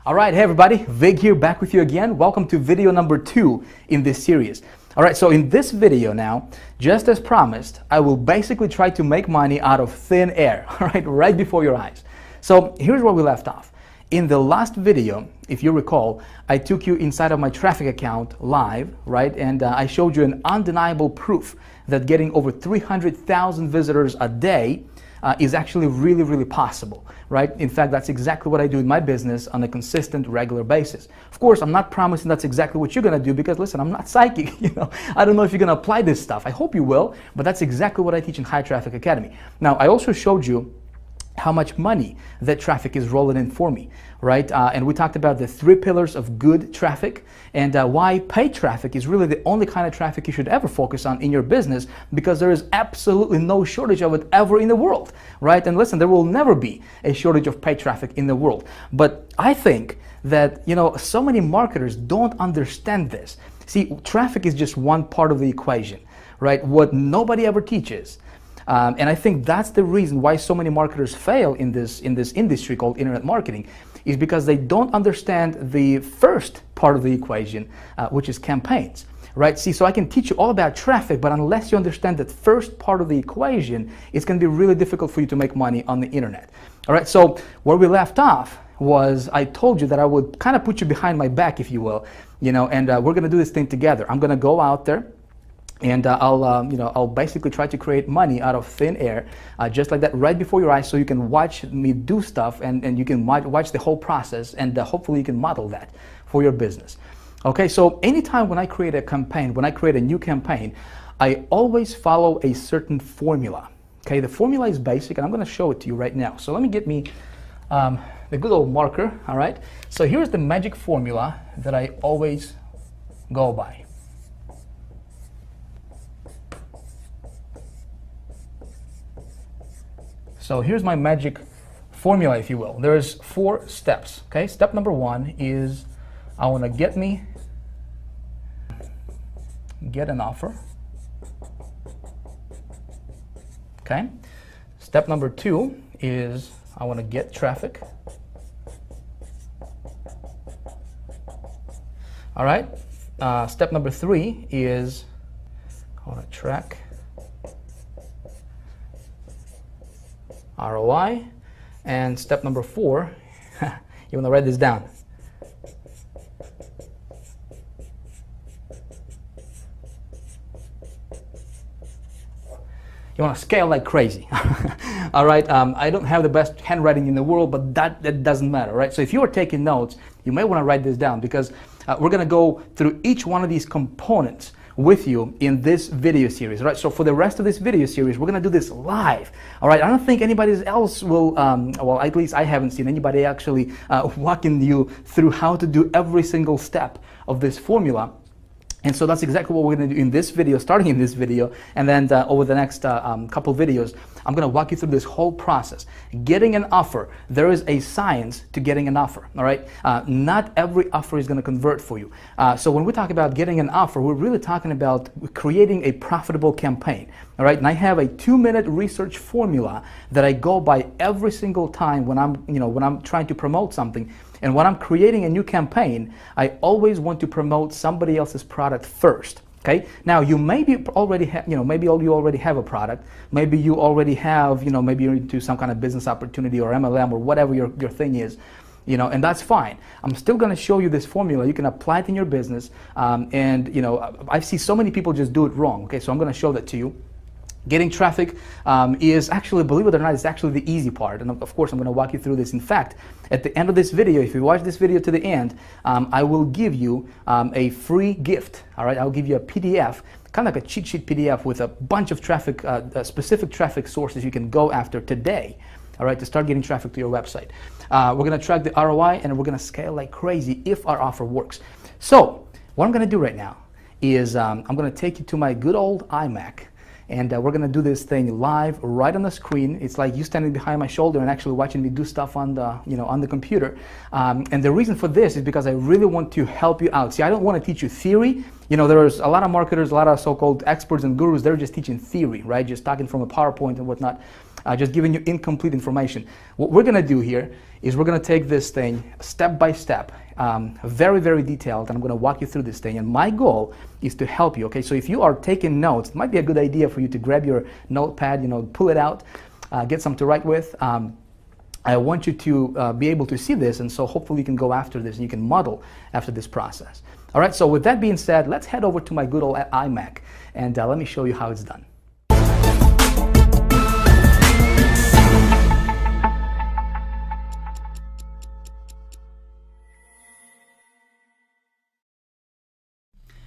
All right, hey everybody, Vig here, back with you again. Welcome to video number 2 in this series. All right, so in this video now, just as promised, I will basically try to make money out of thin air, all right before your eyes. So here's where we left off. In the last video, if you recall, I took you inside of my traffic account live, right? And I showed you an undeniable proof that getting over 300,000 visitors a day is actually really possible, right? In fact, that's exactly what I do in my business on a consistent, regular basis. Of course, I'm not promising that's exactly what you're gonna do because listen, I'm not psychic, I don't know if you're gonna apply this stuff. I hope you will, but that's exactly what I teach in High Traffic Academy. Now, I also showed you how much money that traffic is rolling in for me, right? And we talked about the 3 pillars of good traffic and why paid traffic is really the only kind of traffic you should ever focus on in your business because there is absolutely no shortage of it ever in the world, right? And listen, there will never be a shortage of paid traffic in the world. But I think that, so many marketers don't understand this. See, traffic is just one part of the equation, right? What nobody ever teaches. And I think that's the reason why so many marketers fail in this industry called internet marketing is because they don't understand the first part of the equation, which is campaigns, right? See, so I can teach you all about traffic, but unless you understand that first part of the equation, it's going to be really difficult for you to make money on the internet. All right, so where we left off was I told you that I would kind of put you behind my back, if you will, and we're going to do this thing together. I'm going to go out there. And I'll basically try to create money out of thin air, just like that, right before your eyes, so you can watch me do stuff and you can watch the whole process, and hopefully you can model that for your business. Okay, so anytime when I create a campaign, when I create a new campaign, I always follow a certain formula. Okay, the formula is basic, and I'm going to show it to you right now. So let me get me the good old marker. All right, so here's the magic formula that I always go by. So here's my magic formula, if you will. There's 4 steps, okay? Step number 1 is I want to get an offer, okay? Step number 2 is I want to get traffic. All right? Step number 3 is I want to track ROI, and step number 4, you want to write this down. You want to scale like crazy. All right, I don't have the best handwriting in the world, but that doesn't matter, right? So if you are taking notes, you may want to write this down because we're going to go through each one of these components with you in this video series, right? So for the rest of this video series, we're gonna do this live, all right? I don't think anybody else will, well, at least I haven't seen anybody actually walking you through how to do every single step of this formula. And so that's exactly what we're going to do in this video, starting in this video, and then over the next couple videos, I'm going to walk you through this whole process. Getting an offer, there is a science to getting an offer, all right? Not every offer is going to convert for you. So when we talk about getting an offer, we're really talking about creating a profitable campaign, all right? And I have a 2-minute research formula that I go by every single time when I'm trying to promote something. And when I'm creating a new campaign, I always want to promote somebody else's product first. Okay. Now you maybe already have, maybe you already have a product. Maybe you already have, maybe you're into some kind of business opportunity or MLM or whatever your thing is, and that's fine. I'm still going to show you this formula. You can apply it in your business, and I see so many people just do it wrong. Okay, so I'm going to show that to you. Getting traffic is actually, believe it or not, is actually the easy part. And of course, I'm going to walk you through this. In fact, at the end of this video, if you watch this video to the end, I will give you a free gift. All right, I'll give you a PDF, kind of like a cheat sheet PDF with a bunch of traffic, specific traffic sources you can go after today. All right, to start getting traffic to your website. We're going to track the ROI and we're going to scale like crazy if our offer works. So what I'm going to do right now is I'm going to take you to my good old iMac. And we're going to do this thing live right on the screen. It's like you standing behind my shoulder and actually watching me do stuff on the, on the computer. And the reason for this is because I really want to help you out. See, I don't want to teach you theory. There's a lot of marketers, a lot of so-called experts and gurus, they're just teaching theory, right? Just talking from a PowerPoint and whatnot. just giving you incomplete information. What we're gonna do here is we're gonna take this thing step by step, very, very detailed, and I'm gonna walk you through this thing. And my goal is to help you, okay? So if you are taking notes, it might be a good idea for you to grab your notepad, pull it out, get something to write with. I want you to be able to see this, and so hopefully you can go after this and you can model after this process. All right, so with that being said, let's head over to my good old iMac, and let me show you how it's done.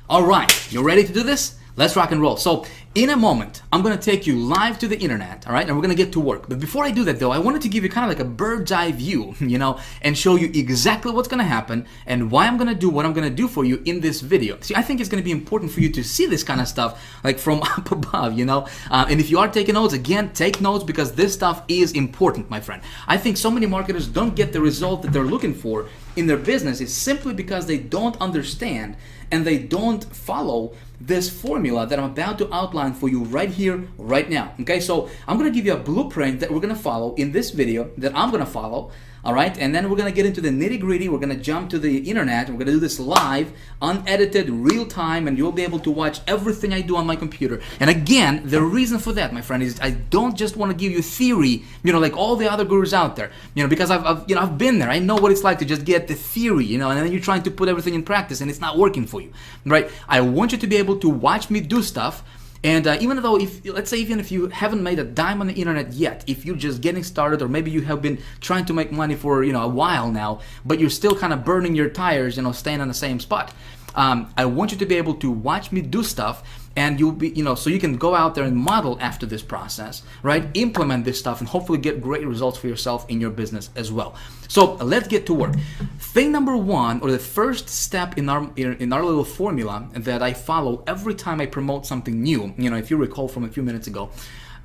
All right, you ready to do this? Let's rock and roll. So in a moment, I'm gonna take you live to the internet, all right? And we're gonna get to work. But before I do that though, I wanted to give you kind of like a bird's eye view, and show you exactly what's gonna happen and why I'm gonna do what I'm gonna do for you in this video. See, I think it's gonna be important for you to see this kind of stuff like from up above, And if you are taking notes, again, take notes because this stuff is important, my friend. I think so many marketers don't get the result that they're looking for in their business is simply because they don't understand and they don't follow this formula that I'm about to outline for you right here, right now. Okay, so I'm gonna give you a blueprint that we're gonna follow in this video that I'm gonna follow. All right, and then we're gonna get into the nitty-gritty. We're gonna jump to the internet. We're gonna do this live, unedited, real time, and you'll be able to watch everything I do on my computer. And again, the reason for that, my friend, is I don't just want to give you theory, like all the other gurus out there, because I've been there. I know what it's like to just get the theory, and then you're trying to put everything in practice, and it's not working for you, right? I want you to be able to watch me do stuff. And even though, let's say even if you haven't made a dime on the internet yet, if you're just getting started, or maybe you have been trying to make money for a while now, but you're still kind of burning your tires, staying on the same spot, I want you to be able to watch me do stuff, and you'll be, so you can go out there and model after this process, right? Implement this stuff and hopefully get great results for yourself in your business as well. So let's get to work. Thing number one, or the first step in our little formula that I follow every time I promote something new, if you recall from a few minutes ago,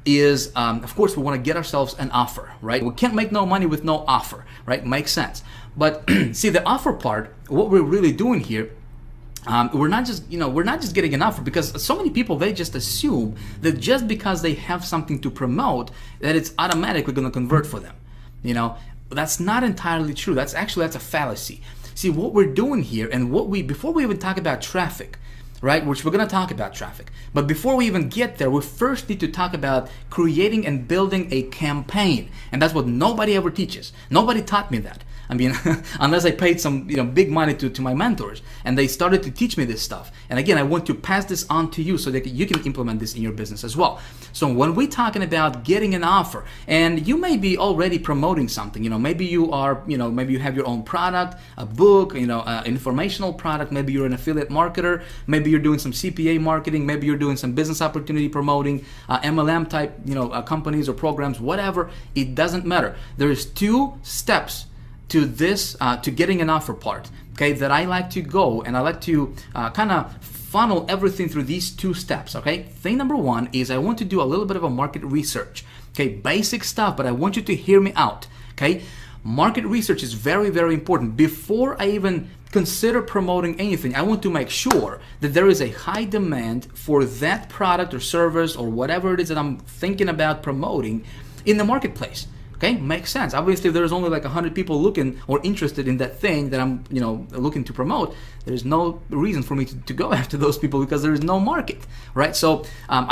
is of course we want to get ourselves an offer, right? We can't make no money with no offer, right? Makes sense. But see, the offer part, what we're really doing here, we're not just getting an offer, because so many people, they just assume that just because they have something to promote that it's automatically going to convert for them. That's not entirely true. That's a fallacy. See, what we're doing here, and before we even talk about traffic, right, which we're going to talk about traffic, but before we even get there, we first need to talk about creating and building a campaign. And that's what nobody ever teaches. Nobody taught me that. I mean, unless I paid some big money to my mentors, and they started to teach me this stuff. And again, I want to pass this on to you so that you can implement this in your business as well. So when we're talking about getting an offer, and you may be already promoting something, maybe you are, maybe you have your own product, a book, an informational product, maybe you're an affiliate marketer, maybe you're doing some CPA marketing, maybe you're doing some business opportunity promoting, MLM type, companies or programs, whatever. It doesn't matter. There's 2 steps to this, to getting an offer part, okay, that I like to go, and I like to kind of funnel everything through these 2 steps, okay? Thing number 1 is I want to do a little bit of a market research, okay? Basic stuff, but I want you to hear me out, okay? Market research is very, very important. Before I even consider promoting anything, I want to make sure that there is a high demand for that product or service or whatever it is that I'm thinking about promoting in the marketplace. Okay, makes sense. Obviously, if there's only like 100 people looking or interested in that thing that I'm, looking to promote, there's no reason for me to go after those people because there is no market, right? So I'm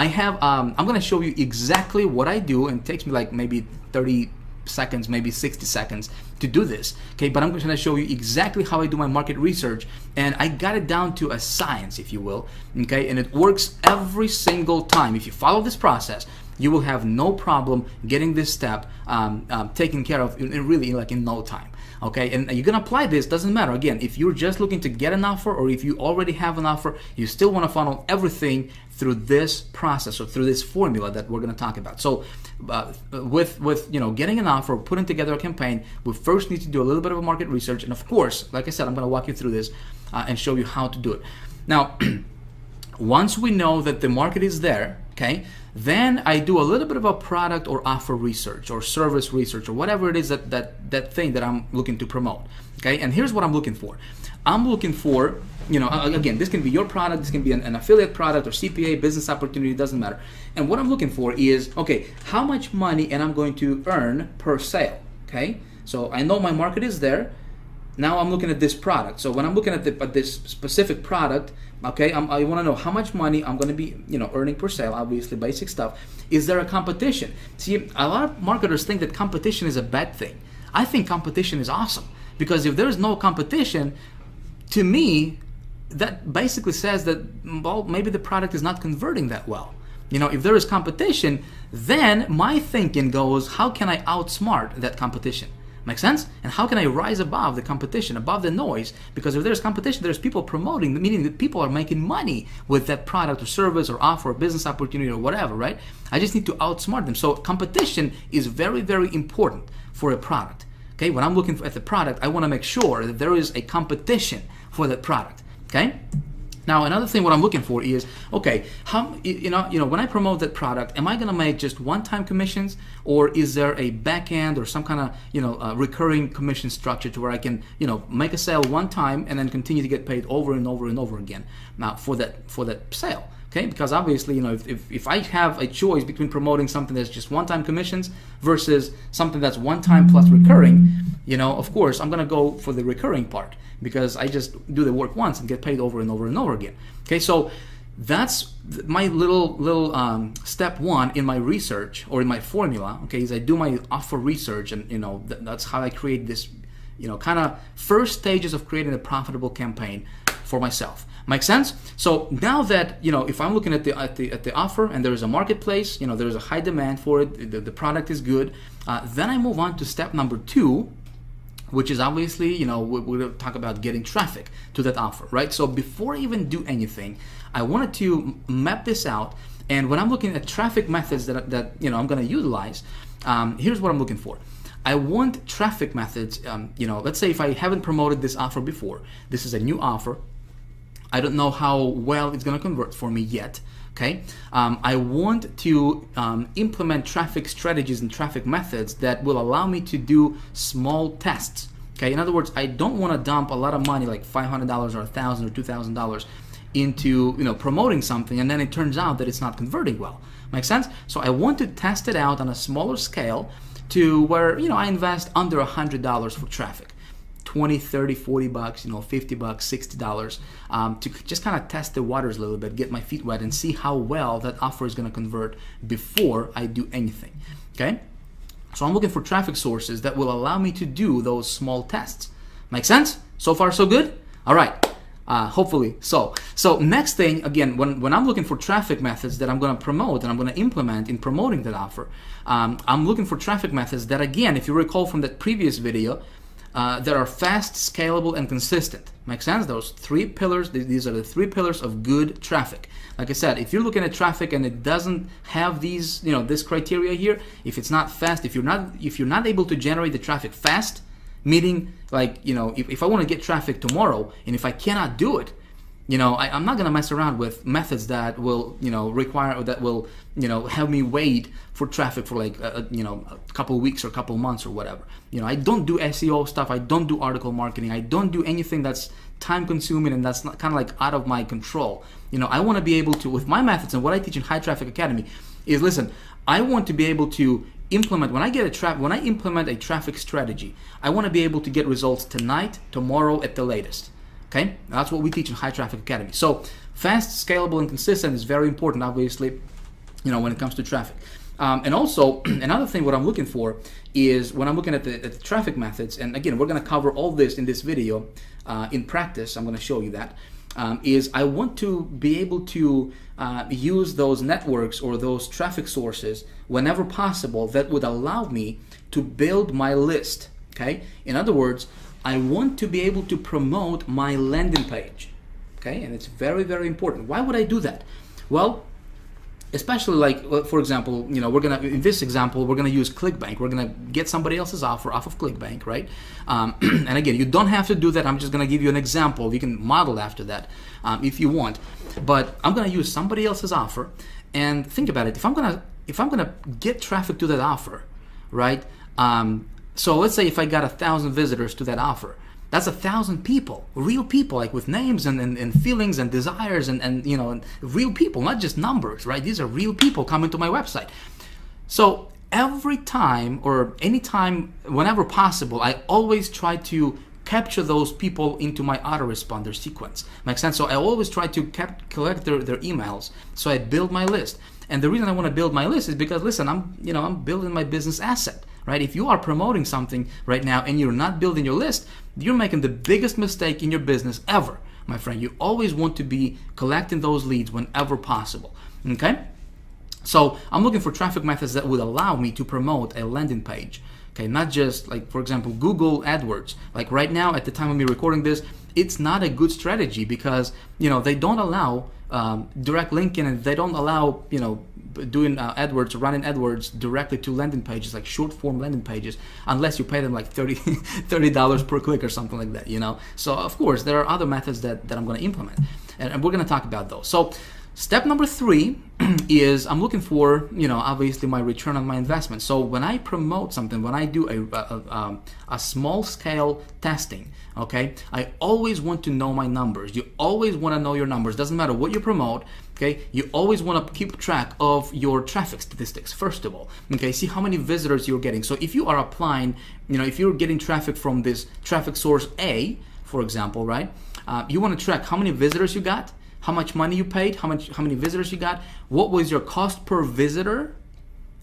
going to show you exactly what I do, and it takes me like maybe 30 seconds, maybe 60 seconds to do this, okay? But I'm going to show you exactly how I do my market research, and I got it down to a science, if you will, okay? And it works every single time. If you follow this process, you will have no problem getting this step taken care of in no time, okay? And you're gonna apply this, doesn't matter. Again, if you're just looking to get an offer, or if you already have an offer, you still want to funnel everything through this process or through this formula that we're gonna talk about. So with getting an offer, putting together a campaign, we first need to do a little bit of a market research, and of course, like I said, I'm gonna walk you through this and show you how to do it. Now, once we know that the market is there, okay, then I do a little bit of a product or offer research or service research or whatever it is that thing that I'm looking to promote. Okay, and here's what I'm looking for. I'm looking for, you know, again, this can be your product, this can be an affiliate product or CPA, business opportunity, it doesn't matter. And what I'm looking for is, okay, how much money am I going to earn per sale? Okay, so I know my market is there. Now I'm looking at this product. So when I'm looking at, this specific product, okay, I want to know how much money I'm going to be, you know, earning per sale. Obviously, basic stuff. Is there a competition? See, a lot of marketers think that competition is a bad thing. I think competition is awesome, because if there is no competition, to me, that basically says that, well, maybe the product is not converting that well. You know, if there is competition, then my thinking goes, how can I outsmart that competition? Make sense? And how can I rise above the competition, above the noise? Because if there's competition, there's people promoting, meaning that people are making money with that product or service or offer or business opportunity or whatever, right? I just need to outsmart them. So competition is very, very important for a product. Okay, when I'm looking at the product, I want to make sure that there is a competition for that product. Okay. Now another thing, what I'm looking for is, okay, how, you know, when I promote that product, am I going to make just one-time commissions, or is there a back end or some kind of, you know, recurring commission structure to where I can, you know, make a sale one time and then continue to get paid over and over and over again now for that sale? Okay, because obviously, you know, if I have a choice between promoting something that's just one-time commissions versus something that's one-time plus recurring, you know, of course, I'm going to go for the recurring part, because I just do the work once and get paid over and over and over again. Okay, so that's my little step one in my research, or in my formula. Okay, is I do my offer research, and you know, that's how I create this, you know, kind of first stages of creating a profitable campaign for myself. Make sense? So now that, you know, if I'm looking at the offer and there is a marketplace, you know, there is a high demand for it, the product is good, then I move on to step number 2, which is obviously, you know, we're going to talk about getting traffic to that offer, right? So before I even do anything, I wanted to map this out. And when I'm looking at traffic methods that you know, I'm going to utilize, here's what I'm looking for. I want traffic methods, you know, let's say if I haven't promoted this offer before, this is a new offer, I don't know how well it's going to convert for me yet. Okay, I want to implement traffic strategies and traffic methods that will allow me to do small tests. Okay, in other words, I don't want to dump a lot of money, like $500 or $1,000 or $2,000, into, you know, promoting something, and then it turns out that it's not converting well. Make sense? So I want to test it out on a smaller scale, to where, you know, I invest under $100 for traffic. 20, 30, 40 bucks, you know, 50 bucks, $60, to just kind of test the waters a little bit, get my feet wet, and see how well that offer is going to convert before I do anything. Okay, so I'm looking for traffic sources that will allow me to do those small tests. Make sense? So far so good? All right, hopefully so. So next thing, again, when I'm looking for traffic methods that I'm going to promote and I'm going to implement in promoting that offer, I'm looking for traffic methods that, again, if you recall from that previous video, that are fast, scalable, and consistent. Make sense? Those 3 pillars, these are the 3 pillars of good traffic. Like I said, if you're looking at traffic and it doesn't have these, you know, this criteria here, if it's not fast, if you're not able to generate the traffic fast, meaning, like, you know, if I want to get traffic tomorrow, and if I cannot do it, you know, I'm not going to mess around with methods that will, you know, require, or that will, you know, have me wait for traffic for like, you know, a couple weeks or a couple months or whatever. You know, I don't do SEO stuff. I don't do article marketing. I don't do anything that's time consuming and that's not kind of like out of my control. You know, I want to be able to, with my methods and what I teach in High Traffic Academy is, listen, I want to be able to implement, when I implement a traffic strategy, I want to be able to get results tonight, tomorrow at the latest. Okay, that's what we teach in High Traffic Academy. So fast, scalable, and consistent is very important, obviously, you know, when it comes to traffic. And also, another thing, what I'm looking for is, when I'm looking at the traffic methods, and again, we're going to cover all this in this video in practice. I'm going to show you that. Is I want to be able to use those networks or those traffic sources whenever possible that would allow me to build my list. Okay, in other words, I want to be able to promote my landing page. Okay, and it's very, very important. Why would I do that? Well, especially like, for example, you know, we're gonna, in this example, we're gonna use ClickBank. We're gonna get somebody else's offer off of ClickBank, right? And again, you don't have to do that. I'm just gonna give you an example. You can model after that if you want. But I'm gonna use somebody else's offer, and think about it. If I'm gonna get traffic to that offer, right? So let's say if I got 1,000 visitors to that offer, That's 1,000 people, real people, like with names and feelings and desires and you know, and real people, not just numbers, right? These are real people coming to my website. So every time or anytime, whenever possible, I always try to capture those people into my autoresponder sequence. Makes sense? So I always try to collect their emails. So I build my list. And the reason I want to build my list is because, listen, I'm building my business asset, right? If you are promoting something right now and you're not building your list, you're making the biggest mistake in your business ever, my friend. You always want to be collecting those leads whenever possible, okay? So I'm looking for traffic methods that would allow me to promote a landing page. Okay, not just like, for example, Google AdWords. Like right now, at the time of me recording this, it's not a good strategy because, you know, they don't allow direct linking, and they don't allow, you know, doing AdWords, running AdWords directly to landing pages, like short form landing pages, unless you pay them like $30 per click or something like that, you know. So of course, there are other methods that I'm going to implement, and we're going to talk about those. So step number 3 is I'm looking for, you know, obviously my return on my investment. So when I promote something, when I do a small scale testing, okay, I always want to know my numbers. You always want to know your numbers. Doesn't matter what you promote, okay? You always want to keep track of your traffic statistics, first of all, okay? See how many visitors you're getting. So if you are applying, you know, if you're getting traffic from this traffic source A, for example, right? You want to track how many visitors you got, how much money you paid, how many visitors you got, what was your cost per visitor,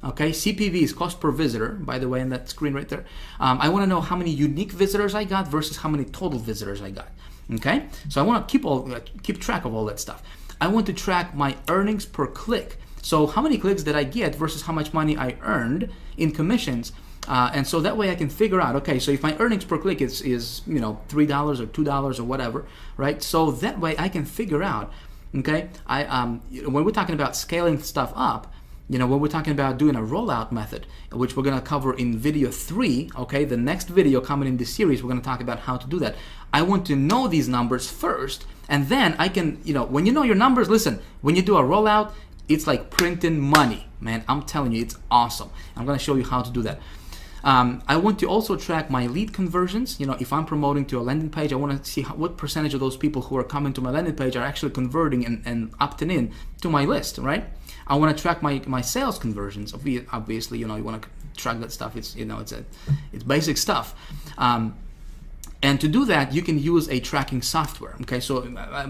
okay? CPV is cost per visitor, by the way, in that screen right there. I want to know how many unique visitors I got versus how many total visitors I got, okay? So I want to keep track of all that stuff. I want to track my earnings per click. So how many clicks did I get versus how much money I earned in commissions. And so that way I can figure out, okay, so if my earnings per click is you know, $3 or $2 or whatever, right? So that way I can figure out, okay, when we're talking about scaling stuff up, you know, when we're talking about doing a rollout method, which we're going to cover in video 3, okay, the next video coming in this series, we're going to talk about how to do that. I want to know these numbers first, and then I can, you know, when you know your numbers, listen, when you do a rollout, it's like printing money, man. I'm telling you, it's awesome. I'm going to show you how to do that. I want to also track my lead conversions. You know, if I'm promoting to a landing page, I want to see what percentage of those people who are coming to my landing page are actually converting and opting in to my list, right? I want to track my sales conversions. Obviously, you know, you want to track that stuff. It's, you know, it's basic stuff. And to do that, you can use a tracking software. Okay, so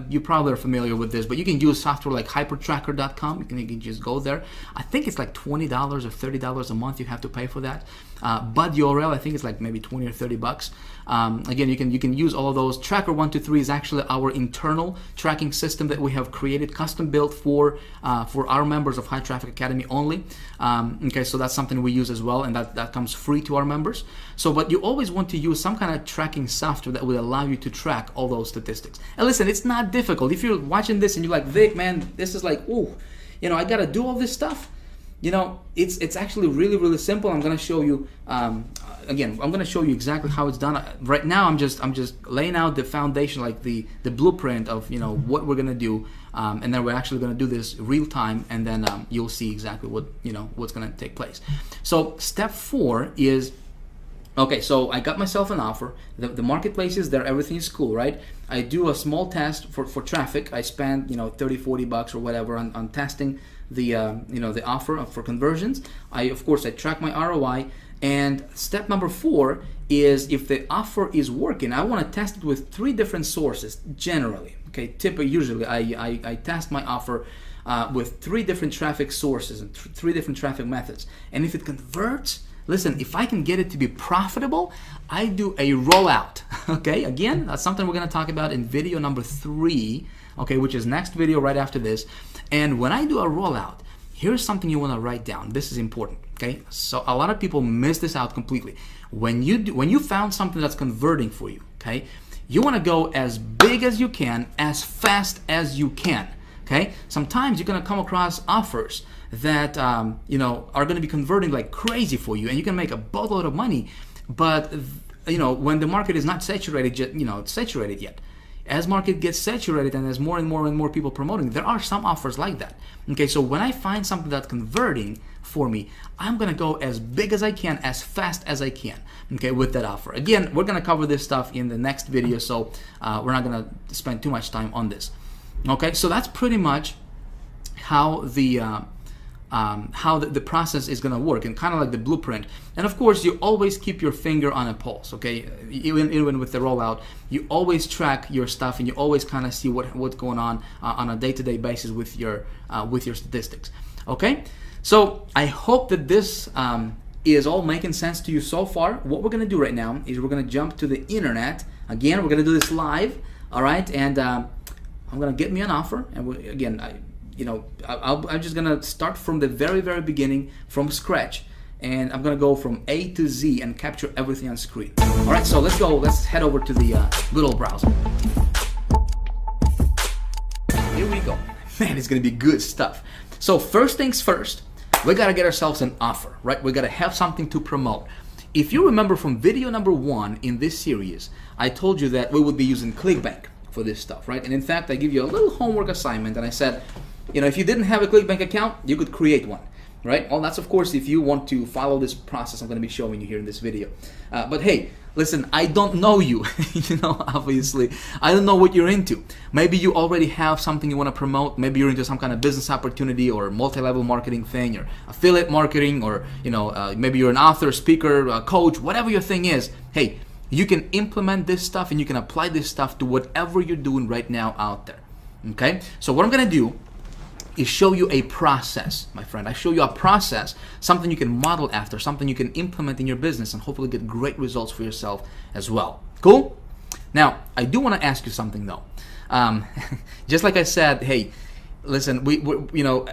you probably are familiar with this, but you can use software like hypertracker.com. You can just go there. I think it's like $20 or $30 a month you have to pay for that. But the URL, I think it's like maybe 20 or 30 bucks. Again, you can use all of those. Tracker 123 is actually our internal tracking system that we have created, custom built for our members of High Traffic Academy only. Okay, so that's something we use as well, and that comes free to our members. So, but you always want to use some kind of tracking software that will allow you to track all those statistics. And listen, it's not difficult. If you're watching this and you're like, Vic, man, this is like, ooh, you know, I gotta do all this stuff. You know, it's actually really, really simple. I'm gonna show you. Again, I'm gonna show you exactly how it's done. Right now, I'm just laying out the foundation, like the blueprint of, you know, what we're gonna do, and then we're actually gonna do this real time, and then you'll see exactly what, you know, what's gonna take place. So step 4 is, okay, so I got myself an offer. The marketplace is there. Everything is cool, right? I do a small test for traffic. I spend, you know, 30, 40 bucks or whatever on testing the you know, the offer for conversions. Of course I track my ROI. And step number 4 is, if the offer is working, I want to test it with 3 different sources generally. Okay, usually I test my offer with 3 different traffic sources and 3 different traffic methods. And if it converts, listen, if I can get it to be profitable, I do a rollout. Okay, again, that's something we're going to talk about in video number 3, okay, which is next video right after this. And when I do a rollout, here's something you want to write down. This is important, okay? So a lot of people miss this out completely. When you found something that's converting for you, okay, you want to go as big as you can, as fast as you can, okay? Sometimes you're going to come across offers that you know, are going to be converting like crazy for you, and you can make a boatload of money. But you know, when the market is not saturated yet, as market gets saturated and as more and more people promoting, there are some offers like that. Okay, so when I find something that's converting for me, I'm gonna go as big as I can, as fast as I can, okay, with that offer. Again, we're gonna cover this stuff in the next video, so we're not gonna spend too much time on this. Okay, so that's pretty much how the process is going to work, and kind of like the blueprint. And of course, you always keep your finger on a pulse, okay? Even with the rollout, you always track your stuff, and you always kind of see what's going on a day-to-day basis with your statistics, okay? So I hope that this is all making sense to you so far. What we're going to do right now is we're going to jump to the internet. Again, we're going to do this live, all right? And I'm going to get me an offer, and I'm just gonna start from the very beginning, from scratch, and I'm gonna go from A to Z and capture everything on screen. All right, so let's go. Let's head over to the good old browser. Here we go. Man, it's gonna be good stuff. So first things first, we gotta get ourselves an offer, right? We gotta have something to promote. If you remember from video number 1 in this series, I told you that we would be using ClickBank for this stuff, right? And in fact, I give you a little homework assignment, and I said, if you didn't have a ClickBank account, you could create one, right? Well, that's of course if you want to follow this process I'm going to be showing you here in this video. But hey, listen, I don't know you, obviously. I don't know what you're into. Maybe you already have something you want to promote. Maybe you're into some kind of business opportunity or multi-level marketing thing, or affiliate marketing, or maybe you're an author, speaker, coach, whatever your thing is. Hey, you can implement this stuff and you can apply this stuff to whatever you're doing right now out there. Okay? So what I'm going to do is show you a process, my friend. I show you a process, something you can model after, something you can implement in your business, and hopefully get great results for yourself as well. Cool? Now, I do want to ask you something though. Just like I said, hey, listen,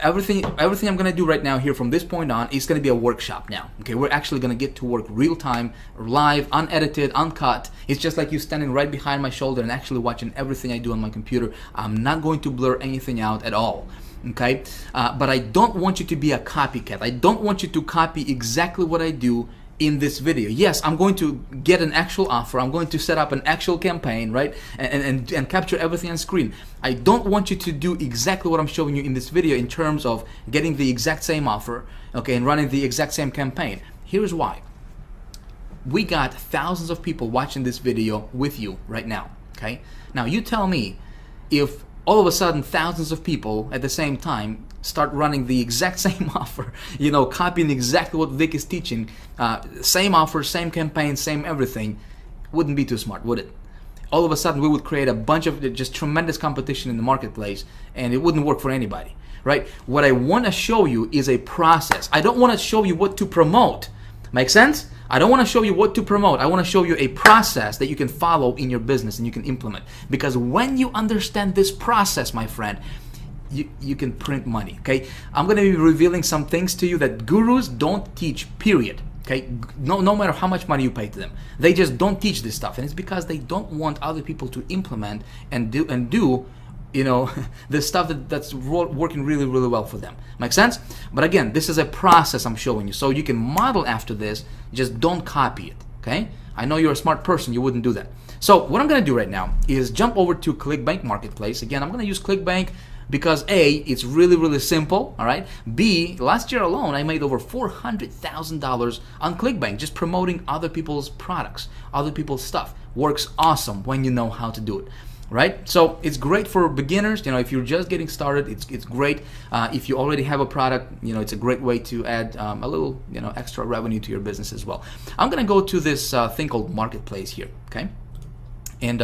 everything I'm going to do right now here from this point on is going to be a workshop now. Okay, we're actually going to get to work real time, live, unedited, uncut. It's just like you standing right behind my shoulder and actually watching everything I do on my computer. I'm not going to blur anything out at all. Okay, but I don't want you to be a copycat. I don't want you to copy exactly what I do in this video. Yes, I'm going to get an actual offer. I'm going to set up an actual campaign, right? And capture everything on screen. I don't want you to do exactly what I'm showing you in this video in terms of getting the exact same offer, okay, and running the exact same campaign. Here's why. We got thousands of people watching this video with you right now, okay? Now you tell me if all of a sudden thousands of people at the same time start running the exact same offer, copying exactly what Vic is teaching, same offer, same campaign, same everything, wouldn't be too smart, would it? All of a sudden we would create a bunch of just tremendous competition in the marketplace, and it wouldn't work for anybody, right? What I want to show you is a process. I don't want to show you what to promote. Make sense? I don't want to show you what to promote. I want to show you a process that you can follow in your business and you can implement. Because when you understand this process, my friend, you can print money, okay? I'm going to be revealing some things to you that gurus don't teach, period. Okay? No matter how much money you pay to them. They just don't teach this stuff. And it's because they don't want other people to implement and do the stuff that's working really well for them. Make sense? But again, this is a process I'm showing you, so you can model after this. Just don't copy it, okay? I know you're a smart person, you wouldn't do that. So what I'm gonna do right now is jump over to ClickBank Marketplace. Again, I'm gonna use ClickBank because A, it's really simple, all right? B, last year alone, I made over $400,000 on ClickBank just promoting other people's products, other people's stuff. Works awesome when you know how to do it. Right? So it's great for beginners. If you're just getting started, it's great. If you already have a product, it's a great way to add a little, extra revenue to your business as well. I'm gonna go to this thing called Marketplace here, okay? And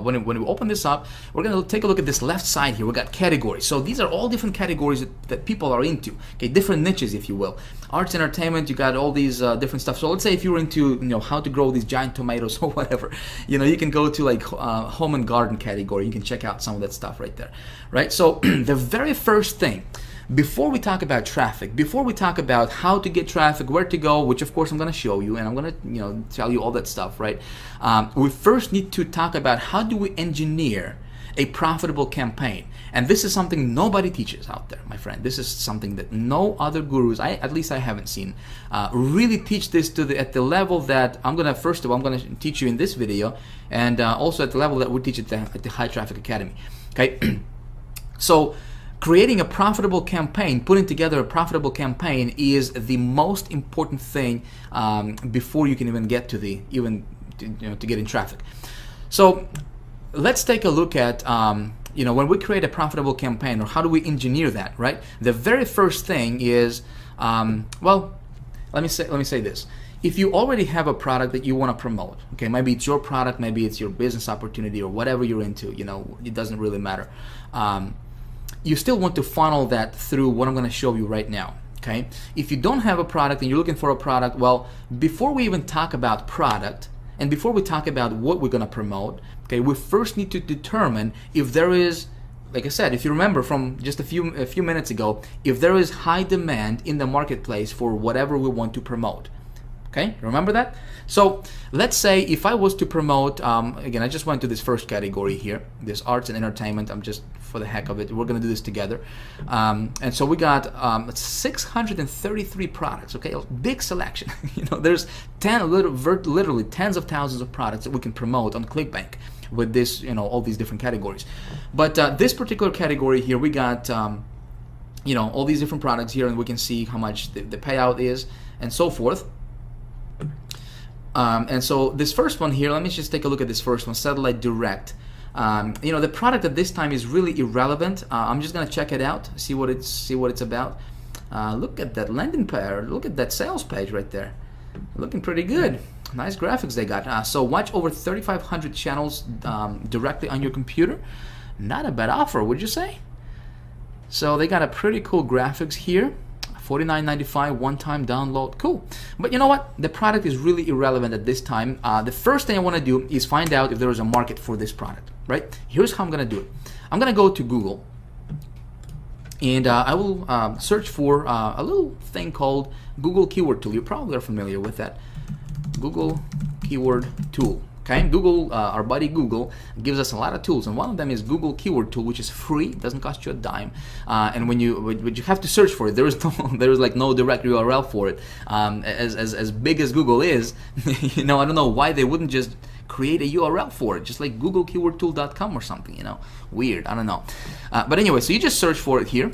when we open this up, we're going to take a look at this left side here. We got categories. So these are all different categories that people are into. Okay, different niches, if you will. Arts, entertainment. You got all these different stuff. So let's say if you're into how to grow these giant tomatoes or whatever, you can go to like home and garden category. You can check out some of that stuff right there, right? So the very first thing, before we talk about traffic, before we talk about how to get traffic, where to go, which of course I'm going to show you, and I'm going to tell you all that stuff, right? We first need to talk about how do we engineer a profitable campaign. And this is something nobody teaches out there, my friend. This is something that no other gurus, at least I haven't seen, really teach this at the level that I'm gonna, first of all, I'm gonna teach you in this video, and also at the level that we teach at the High Traffic Academy. Okay, so creating a profitable campaign, putting together a profitable campaign is the most important thing before you can even get to to get in traffic. So let's take a look at when we create a profitable campaign, or how do we engineer that, right? The very first thing is, well, let me say this. If you already have a product that you want to promote, okay, maybe it's your product, maybe it's your business opportunity, or whatever you're into, it doesn't really matter. You still want to funnel that through what I'm going to show you right now, okay? If you don't have a product and you're looking for a product, well, before we even talk about product, and before we talk about what we're going to promote, okay, we first need to determine if there is, like I said, if you remember from just a few minutes ago, if there is high demand in the marketplace for whatever we want to promote. Okay, remember that? So let's say if I was to promote, again, I just went to this first category here, this arts and entertainment. I'm just, for the heck of it, we're going to do this together. And so we got 633 products, okay, a big selection. There's literally tens of thousands of products that we can promote on ClickBank with this, all these different categories. But this particular category here, we got, all these different products here, and we can see how much the payout is and so forth. And so this first one here, let me just take a look at this first one, Satellite Direct. The product at this time is really irrelevant. I'm just gonna check it out, see what it's about. Look at that landing page, look at that sales page right there, looking pretty good. Nice graphics they got. So watch over 3,500 channels directly on your computer. Not a bad offer, would you say? So they got a pretty cool graphics here. $49.95 one-time download, cool. But you know what? The product is really irrelevant at this time. The first thing I want to do is find out if there is a market for this product, right? Here's how I'm going to do it. I'm going to go to Google, and I will search for a little thing called Google Keyword Tool. You probably are familiar with that. Google Keyword Tool. Okay, Google, our buddy Google, gives us a lot of tools, and one of them is Google Keyword Tool, which is free, doesn't cost you a dime, and when you have to search for it, there is like no direct URL for it. As big as Google is, I don't know why they wouldn't just create a URL for it, just like googlekeywordtool.com or something. Weird, I don't know. But anyway, so you just search for it here.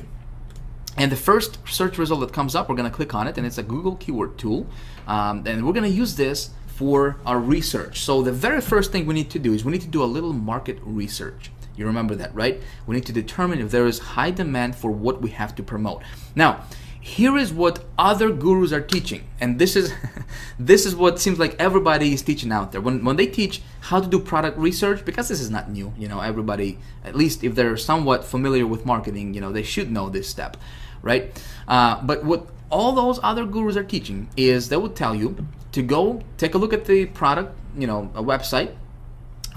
And the first search result that comes up, we're going to click on it, and it's a Google Keyword Tool, and we're going to use this for our research. So the very first thing we need to do is we need to do a little market research. You remember that, right? We need to determine if there is high demand for what we have to promote. Now, here is what other gurus are teaching, and this is what seems like everybody is teaching out there. When they teach how to do product research, because this is not new, everybody, at least if they're somewhat familiar with marketing, they should know this step, right? But what all those other gurus are teaching is they will tell you to go take a look at the product, a website.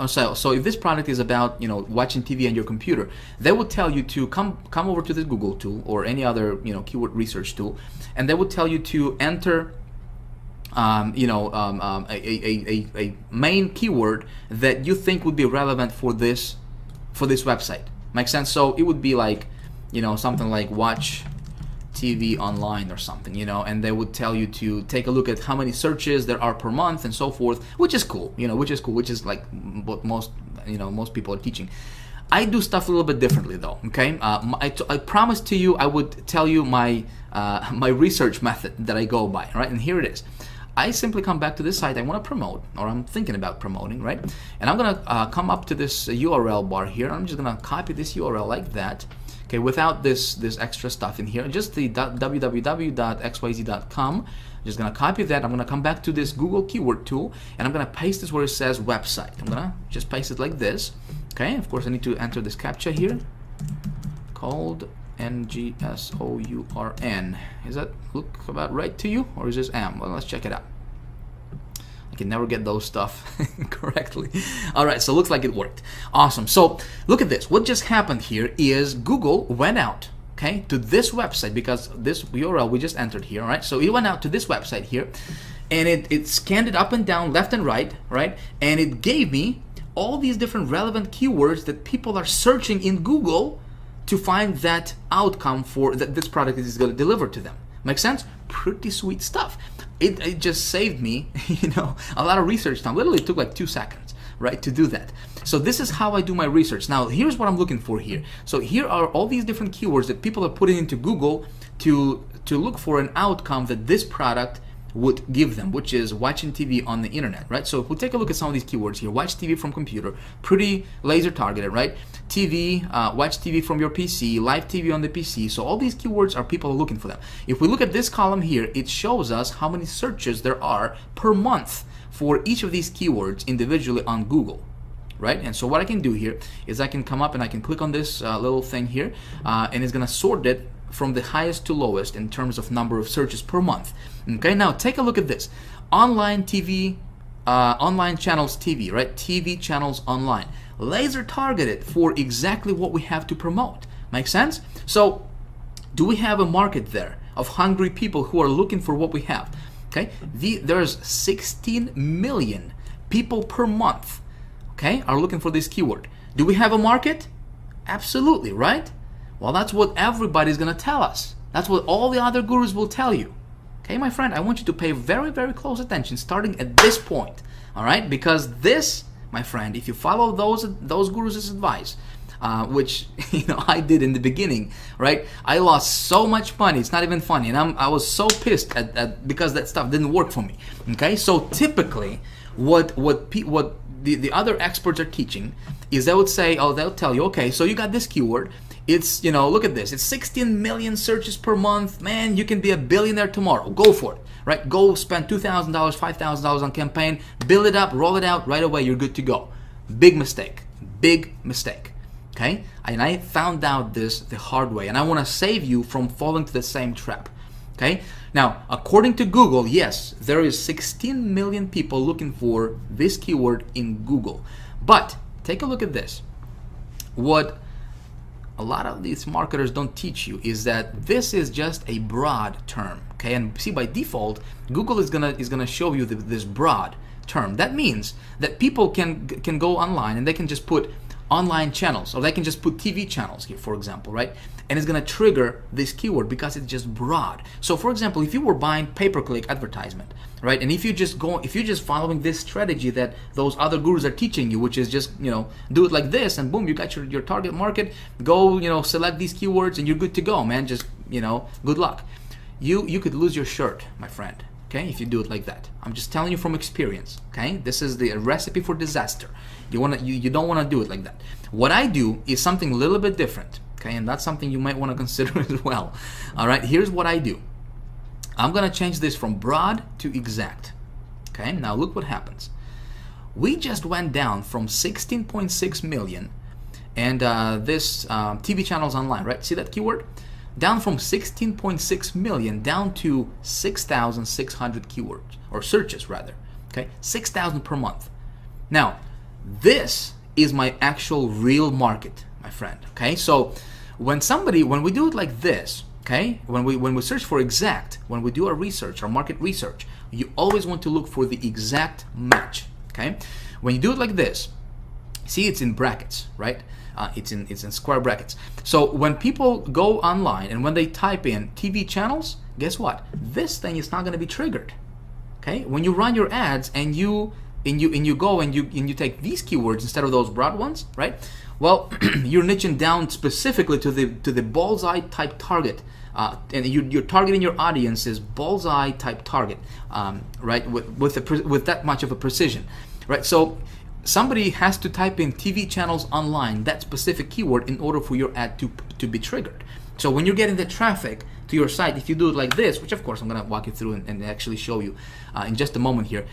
So if this product is about watching TV on your computer, they will tell you to come over to this Google tool or any other keyword research tool, and they will tell you to enter a main keyword that you think would be relevant for this website. Make sense? So it would be like something like watch TV online or something, and they would tell you to take a look at how many searches there are per month and so forth, which is cool, which is like what most people are teaching. I do stuff a little bit differently though, okay? I promised to you I would tell you my my research method that I go by, right? And here it is. I simply come back to this site I want to promote, or I'm thinking about promoting, right? And I'm gonna come up to this URL bar here. I'm just gonna copy this URL like that. Okay, without this extra stuff in here, just the www.xyz.com. I'm just gonna copy that. I'm gonna come back to this Google Keyword Tool, and I'm gonna paste this where it says website. I'm gonna just paste it like this. Okay, of course I need to enter this CAPTCHA here, called NGSOURN. Is that look about right to you, or is this M? Well, let's check it out. I can never get those stuff correctly. All right, so it looks like it worked. Awesome. So look at this. What just happened here is Google went out, okay, to this website, because this URL we just entered here, right? So it went out to this website here, and it scanned it up and down, left and right, and it gave me all these different relevant keywords that people are searching in Google to find that outcome for that this product is going to deliver to them. Make sense? Pretty sweet stuff. It just saved me, a lot of research time. Literally took like 2 seconds, right, to do that. So this is how I do my research. Now, here's what I'm looking for here. So here are all these different keywords that people are putting into Google to look for an outcome that this product would give them, which is watching TV on the internet, right? So if we take a look at some of these keywords here, watch TV from computer, pretty laser targeted, right? TV, watch TV from your PC, live TV on the PC. So all these keywords are people looking for them. If we look at this column here, it shows us how many searches there are per month for each of these keywords individually on Google, right? And so what I can do here is I can come up and I can click on this little thing here, and it's gonna sort it from the highest to lowest in terms of number of searches per month. Okay, now take a look at this. Online TV, online channels TV, right? TV channels online. Laser targeted for exactly what we have to promote. Make sense? So do we have a market there of hungry people who are looking for what we have? Okay, there's 16 million people per month, okay, are looking for this keyword. Do we have a market? Absolutely, right? Well, that's what everybody's gonna tell us. That's what all the other gurus will tell you. Okay, my friend, I want you to pay very, very close attention starting at this point, all right? Because this, my friend, if you follow those gurus' advice, which I did in the beginning, right? I lost so much money, it's not even funny, and I was so pissed at because that stuff didn't work for me. Okay, so typically, what the other experts are teaching is they would say, they'll tell you, okay, so you got this keyword. It's, look at this. It's 16 million searches per month. Man, you can be a billionaire tomorrow. Go for it, right? Go spend $2,000, $5,000 on campaign, build it up, roll it out right away. You're good to go. Big mistake. Big mistake. Okay? And I found out this the hard way, and I want to save you from falling to the same trap. Okay? Now, according to Google, yes, there is 16 million people looking for this keyword in Google. But take a look at this. What a lot of these marketers don't teach you is that this is just a broad term, okay? And see, by default, Google is gonna show you this broad term. That means that people can go online and they can just put online channels, or they can just put TV channels here, for example, right? And it's gonna trigger this keyword because it's just broad. So, for example, if you were buying pay-per-click advertisement, right, and if you're just following this strategy that those other gurus are teaching you, which is just do it like this, and boom, you got your target market. Go select these keywords, and you're good to go, man. Just good luck. You could lose your shirt, my friend. Okay, if you do it like that. I'm just telling you from experience. Okay, this is the recipe for disaster. You don't want to do it like that. What I do is something a little bit different. Okay, and that's something you might want to consider as well. All right, here's what I do. I'm gonna change this from broad to exact. Okay, now look what happens. We just went down from 16.6 million, and this TV channels online, right? See that keyword? Down from 16.6 million down to 6,600 keywords, or searches rather. Okay, 6,000 per month. Now, this is my actual real market, my friend. Okay, so when we do it like this, okay, when we search for exact, when we do our research, our market research, you always want to look for the exact match. Okay, when you do it like this, see, it's in brackets, right? It's in square brackets. So when people go online and when they type in TV channels, guess what? This thing is not going to be triggered. Okay, when you run your ads and you go and you take these keywords instead of those broad ones, right? Well, you're niching down specifically to the bullseye type target, and you're targeting your audience is bullseye type target, right? With that much of a precision, right? So somebody has to type in TV channels online, that specific keyword, in order for your ad to be triggered. So when you're getting the traffic to your site, if you do it like this, which of course I'm gonna walk you through and actually show you in just a moment here,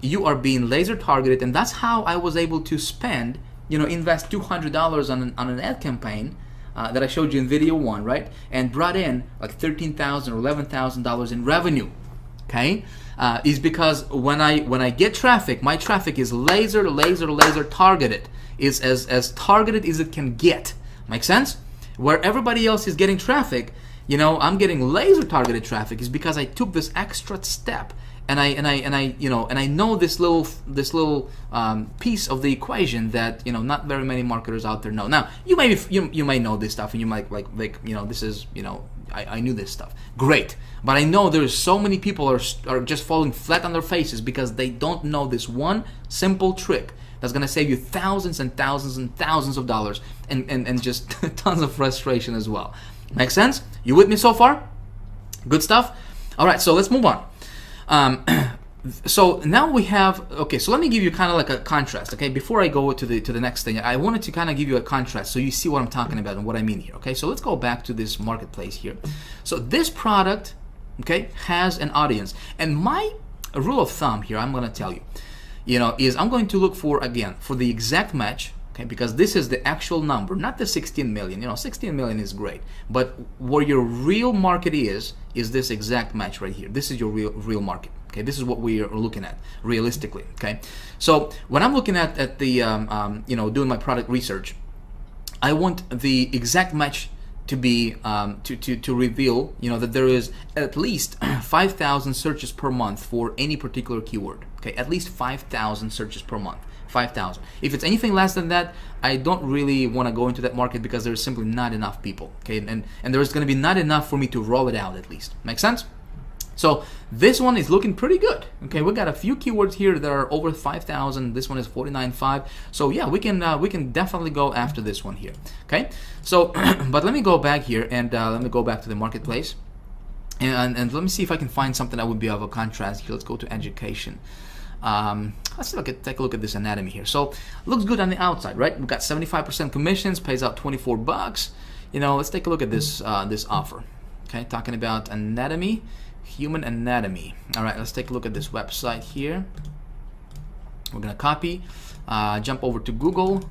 you are being laser targeted, and that's how I was able to spend, invest $200 on an ad campaign that I showed you in video 1, right? And brought in like $13,000 or $11,000 in revenue. Okay, is because when I get traffic, my traffic is laser targeted. Is as targeted as it can get. Make sense? Where everybody else is getting traffic, I'm getting laser targeted traffic is because I took this extra step and I know this little piece of the equation that not very many marketers out there know. Now you may know this stuff, and you might like this is I knew this stuff. Great. But I know there's so many people are just falling flat on their faces because they don't know this one simple trick that's going to save you thousands and thousands and thousands of dollars and just tons of frustration as well. Make sense? You with me so far? Good stuff? All right, so let's move on. So now we have, okay, so let me give you kind of like a contrast, okay? Before I go to the next thing, I wanted to kind of give you a contrast so you see what I'm talking about and what I mean here, okay? So let's go back to this marketplace here. So this product, okay, has an audience. And my rule of thumb here, I'm going to tell you, is I'm going to look for, again, for the exact match, okay, because this is the actual number, not the 16 million. 16 million is great, but where your real market is this exact match right here. This is your real market. Okay, this is what we are looking at realistically. Okay, so when I'm looking at the doing my product research, I want the exact match to be to reveal that there is at least 5,000 searches per month for any particular keyword. Okay, at least 5,000 searches per month. 5,000. If it's anything less than that, I don't really want to go into that market because there's simply not enough people. Okay, and there's going to be not enough for me to roll it out at least. Make sense? So this one is looking pretty good. Okay, we got a few keywords here that are over 5,000. This one is 49.5. So yeah, we can definitely go after this one here. Okay, so but let me go back here and let me go back to the marketplace and let me see if I can find something that would be of a contrast here. Let's go to education. Let's take a look at this anatomy here. So looks good on the outside, right? We've got 75% commissions, pays out 24 bucks. Let's take a look at this this offer. Okay, talking about anatomy. Human anatomy. All right, let's take a look at this website here. We're gonna copy, jump over to Google,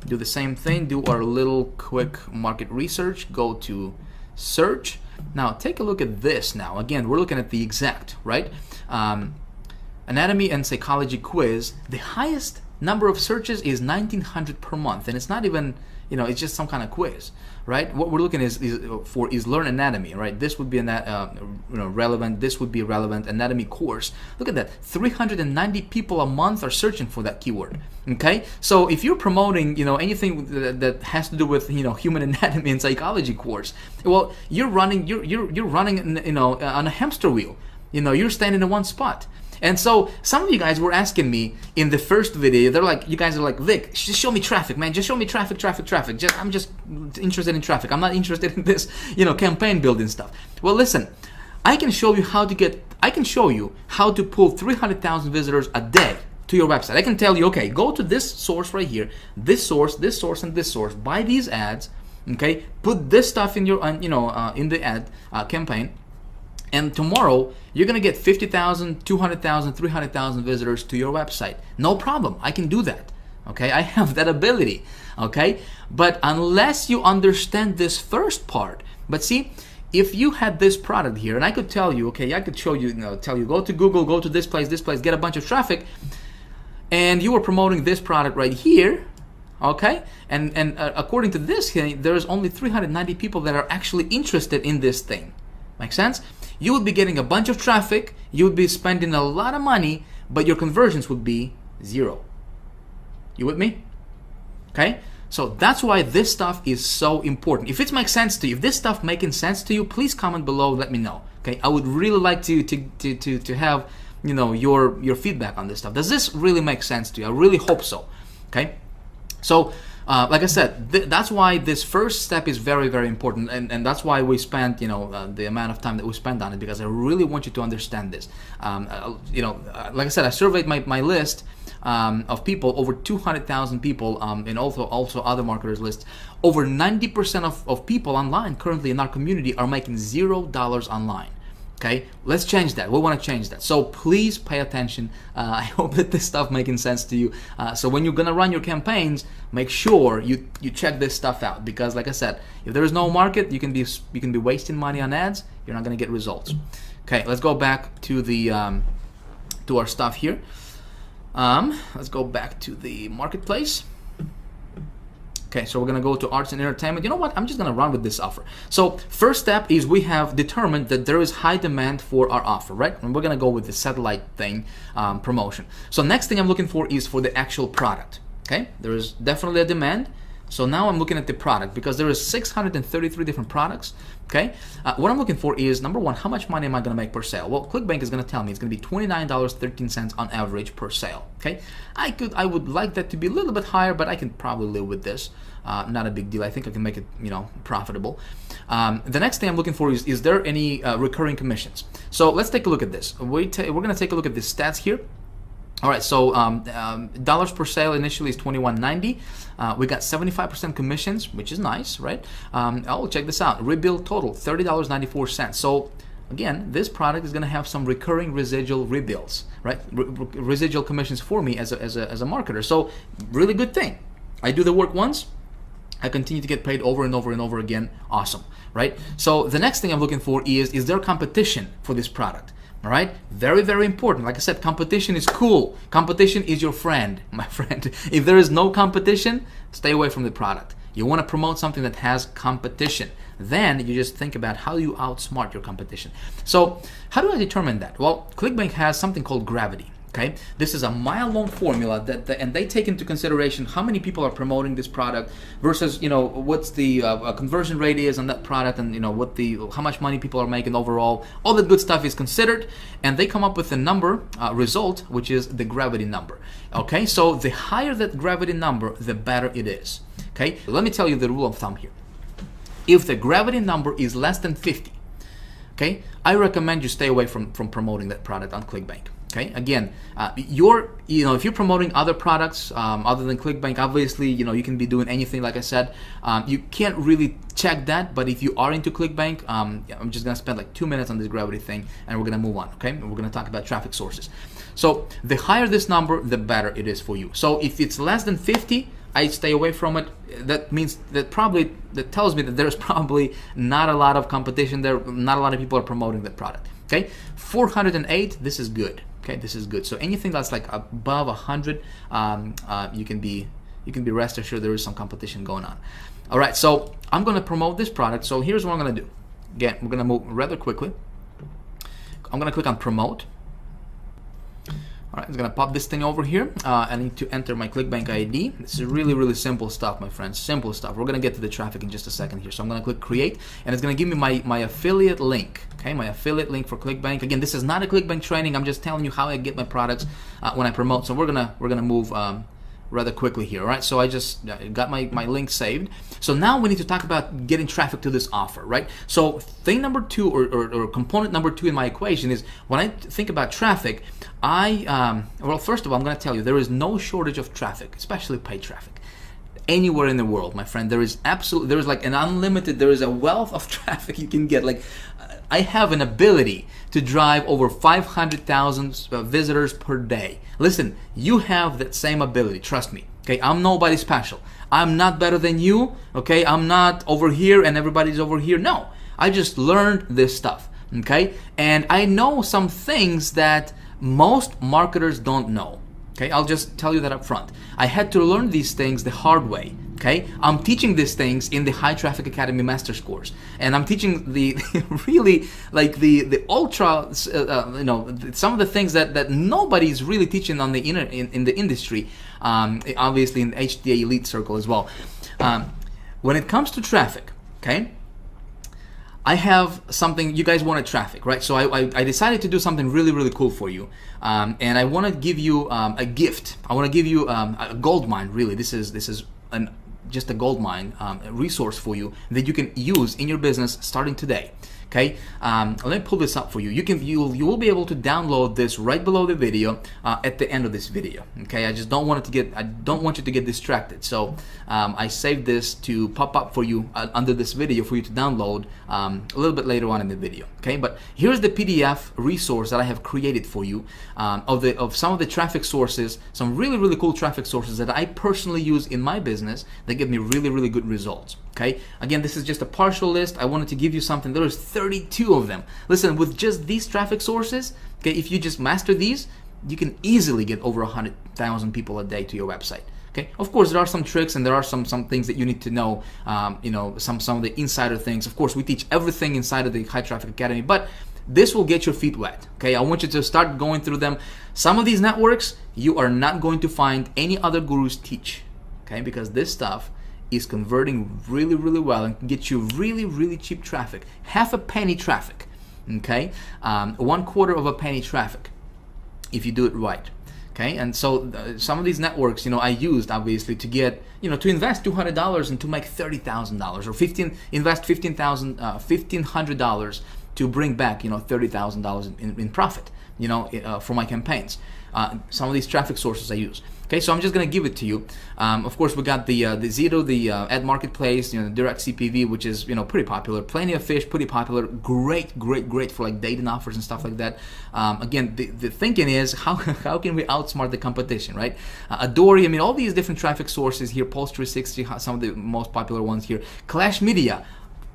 do the same thing, do our little quick market research, go to search. Now take a look at this. Now again, we're looking at the exact, right? Anatomy and psychology quiz. The highest number of searches is 1,900 per month, and it's not even, it's just some kind of quiz, right? What we're looking is learn anatomy, right? This would be relevant. This would be relevant anatomy course. Look at that, 390 people a month are searching for that keyword. Okay, so if you're promoting, anything that has to do with, human anatomy and psychology course, well, you're running, you're running, on a hamster wheel. You're standing in one spot. And so some of you guys were asking me in the first video, you guys are like, Vic, just show me traffic, man. Just show me traffic. I'm just interested in traffic. I'm not interested in this, campaign building stuff. Well, listen, I can show you how to pull 300,000 visitors a day to your website. I can tell you, okay, go to this source right here, this source, and this source, buy these ads, okay, put this stuff in your, in the ad campaign. And tomorrow, you're going to get 50,000, 200,000, 300,000 visitors to your website. No problem. I can do that. Okay, I have that ability. Okay, but unless you understand this first part, but see, if you had this product here, and I could tell you, okay, I could show you, tell you, go to Google, go to this place, get a bunch of traffic, and you were promoting this product right here, okay, and according to this, there's only 390 people that are actually interested in this thing. Make sense? You would be getting a bunch of traffic, you would be spending a lot of money, but your conversions would be 0. You with me? Okay? So that's why this stuff is so important. If it makes sense to you, if this stuff making sense to you, please comment below, let me know. Okay? I would really like to have, your feedback on this stuff. Does this really make sense to you? I really hope so. Okay? So like I said, that's why this first step is very, very important, and that's why we spent, the amount of time that we spent on it, because I really want you to understand this. Like I said, I surveyed my list of people, over 200,000 people, and also other marketers lists. Over 90% of people online currently in our community are making $0 online. Okay, let's change that. We want to change that. So please pay attention. I hope that this stuff making sense to you. So when you're gonna run your campaigns, make sure you check this stuff out, because like I said, if there is no market, you can be wasting money on ads. You're not gonna get results. Okay, let's go back to the to our stuff here. Let's go back to the marketplace. Okay, so we're gonna go to arts and entertainment. You know what? I'm just gonna run with this offer. So first step is we have determined that there is high demand for our offer, right? And we're gonna go with the satellite thing, promotion. So next thing I'm looking for is for the actual product. Okay, there is definitely a demand. So now I'm looking at the product because there is 633 different products. Okay, what I'm looking for is number one, how much money am I going to make per sale? Well, ClickBank is going to tell me it's going to be $29.13 on average per sale. Okay, I would like that to be a little bit higher, but I can probably live with this. Not a big deal. I think I can make it, you know, profitable. The next thing I'm looking for is there any recurring commissions? So let's take a look at this. We're going to take a look at the stats here. All right, so dollars per sale initially is $21.90. We got 75% commissions, which is nice, right? Oh, check this out. Rebuild total, $30.94. So again, this product is going to have some recurring residual rebuilds, right? Residual commissions for me as a marketer. So really good thing. I do the work once, I continue to get paid over and over and over again. Awesome, right? So the next thing I'm looking for is there competition for this product? All right, very, very important. Like I said, competition is cool. Competition is your friend, my friend. If there is no competition, stay away from the product. You want to promote something that has competition. Then you just think about how you outsmart your competition. So how do I determine that? Well, ClickBank has something called gravity. Okay, this is a mile-long formula and they take into consideration how many people are promoting this product versus, you know, what's the conversion rate is on that product, and you know how much money people are making overall. All that good stuff is considered, and they come up with a number result, which is the gravity number. Okay, so the higher that gravity number, the better it is. Okay, let me tell you the rule of thumb here. If the gravity number is less than 50, okay, I recommend you stay away from promoting that product on ClickBank. Okay, again, if you're promoting other products other than ClickBank, obviously, you know, you can be doing anything. Like I said, you can't really check that, but if you are into ClickBank, I'm just gonna spend like 2 minutes on this gravity thing, and we're gonna move on. Okay, and we're gonna talk about traffic sources. So the higher this number, the better it is for you. So if it's less than 50, I stay away from it. That means that tells me that there's probably not a lot of competition there. Not a lot of people are promoting that product. Okay, 408. This is good. Okay, this is good. So anything that's like above 100, you can be rest assured there is some competition going on. All right, so I'm going to promote this product. So here's what I'm going to do. Again, we're going to move rather quickly. I'm going to click on promote. All right, it's going to pop this thing over here. I need to enter my ClickBank ID. This is really, really simple stuff, my friends. Simple stuff. We're going to get to the traffic in just a second here. So I'm going to click create, and it's going to give me my affiliate link. Okay, my affiliate link for ClickBank. Again, this is not a ClickBank training. I'm just telling you how I get my products when I promote. So we're gonna move rather quickly here. All right, so I just got my link saved. So now we need to talk about getting traffic to this offer, right? So thing number two, or component number two in my equation is when I think about traffic, well, first of all, I'm going to tell you there is no shortage of traffic, especially paid traffic. Anywhere in the world, my friend, there is like an unlimited, there is a wealth of traffic you can get. Like, I have an ability to drive over 500,000 visitors per day. Listen, you have that same ability, trust me. Okay, I'm nobody special. I'm not better than you. Okay, I'm not over here and everybody's over here. No, I just learned this stuff. Okay, and I know some things that most marketers don't know. Okay, I'll just tell you that up front. I had to learn these things the hard way. Okay, I'm teaching these things in the High Traffic Academy Masters course, and I'm teaching the really like the ultra, some of the things that nobody's really teaching on the in the industry. Obviously in the HTA Elite Circle as well. When it comes to traffic, okay, I have something. You guys wanted traffic, right? So I decided to do something really, really cool for you, and I want to give you a gift. I want to give you a gold mine. Really, this is just a gold mine resource for you that you can use in your business starting today. Okay, let me pull this up for you. You will be able to download this right below the video at the end of this video. Okay, I don't want you to get distracted. So I saved this to pop up for you under this video for you to download a little bit later on in the video. Okay, but here's the PDF resource that I have created for you of some of the traffic sources, some really, really cool traffic sources that I personally use in my business that give me really, really good results. Okay, again, this is just a partial list. I wanted to give you something. There is 32 of them. Listen, with just these traffic sources, okay, if you just master these, you can easily get over 100,000 people a day to your website. Okay, of course there are some tricks and there are some things that you need to know, you know, some of the insider things. Of course, we teach everything inside of the High Traffic Academy, but this will get your feet wet. Okay, I want you to start going through them. Some of these networks you are not going to find any other gurus teach. Okay, because this stuff is converting really, really well and can get you really, really cheap traffic. Half a penny traffic. Okay, 1/4 of a penny traffic if you do it right. Okay, and so some of these networks, you know, I used obviously to get, you know, to invest $200 and to make $30,000, or invest $1,500 to bring back, you know, $30,000 in profit, you know, for my campaigns. Some of these traffic sources I use. Okay, so I'm just gonna give it to you. Of course, we got the Zito, the ad marketplace, you know, direct CPV, which is, you know, pretty popular. Plenty of Fish, pretty popular. Great for like dating offers and stuff like that. Again, the thinking is how can we outsmart the competition, right? Adori, I mean, all these different traffic sources here. Post 360, some of the most popular ones here. Clash Media,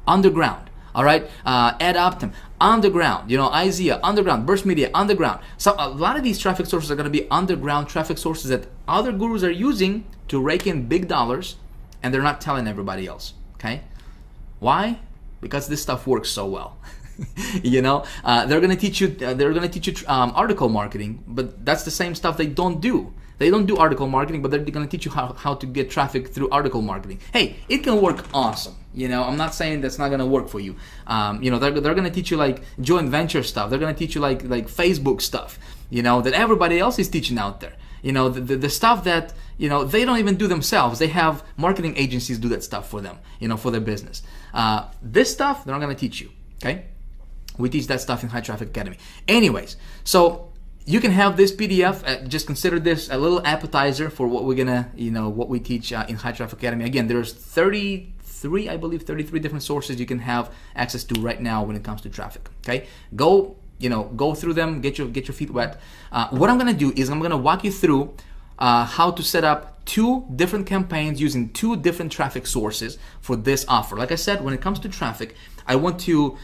underground. All right, Ad Optim, underground, you know, IZEA, underground, Burst Media, underground. So a lot of these traffic sources are going to be underground traffic sources that other gurus are using to rake in big dollars, and they're not telling everybody else. Okay, Because this stuff works so well. You know, they're going to teach you. Article marketing, but that's the same stuff they don't do. They don't do article marketing, but they're going to teach you how to get traffic through article marketing. Hey, it can work awesome. You know, I'm not saying that's not going to work for you. You know, they're going to teach you like joint venture stuff. They're going to teach you like Facebook stuff, you know, that everybody else is teaching out there. You know, the stuff that, you know, they don't even do themselves. They have marketing agencies do that stuff for them, you know, for their business. This stuff, they're not going to teach you, okay? We teach that stuff in High Traffic Academy. Anyways, so you can have this PDF. Just consider this a little appetizer for what we're gonna, you know, what we teach in High Traffic Academy. Again, there's 33, I believe, 33 different sources you can have access to right now when it comes to traffic. Okay, go through them, get your feet wet. What I'm gonna do is I'm gonna walk you through how to set up 2 different campaigns using 2 different traffic sources for this offer. Like I said, when it comes to traffic, I want to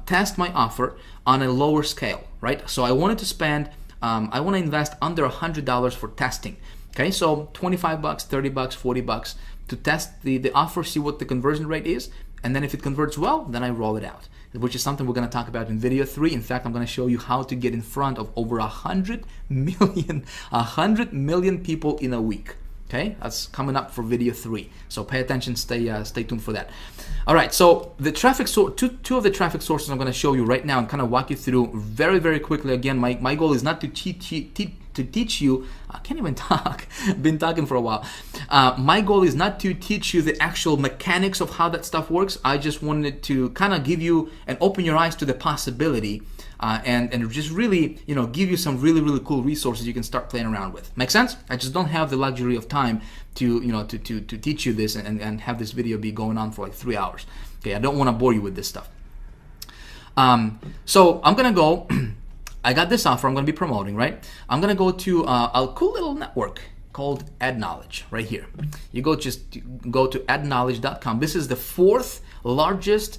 test my offer on a lower scale, right? So I wanted to spend, I want to invest under $100 for testing. Okay, so 25 bucks, 30 bucks, 40 bucks to test the offer, see what the conversion rate is, and then if it converts well, then I roll it out, which is something we're going to talk about in video 3. In fact, I'm going to show you how to get in front of over 100 million people in a week. Okay, that's coming up for video 3. So pay attention, stay tuned for that. All right, so the traffic source, two of the traffic sources I'm going to show you right now and kind of walk you through very, very quickly. Again, my goal is not to teach you. I can't even talk. Been talking for a while. My goal is not to teach you the actual mechanics of how that stuff works. I just wanted to kind of give you and open your eyes to the possibility. And just really, you know, give you some really, really cool resources you can start playing around with. Make sense? I just don't have the luxury of time to, you know, to teach you this and have this video be going on for like 3 hours. Okay, I don't want to bore you with this stuff. So I'm gonna go. I got this offer I'm gonna be promoting, right? I'm gonna go to a cool little network called AdKnowledge right here. You go to adknowledge.com. This is the 4th largest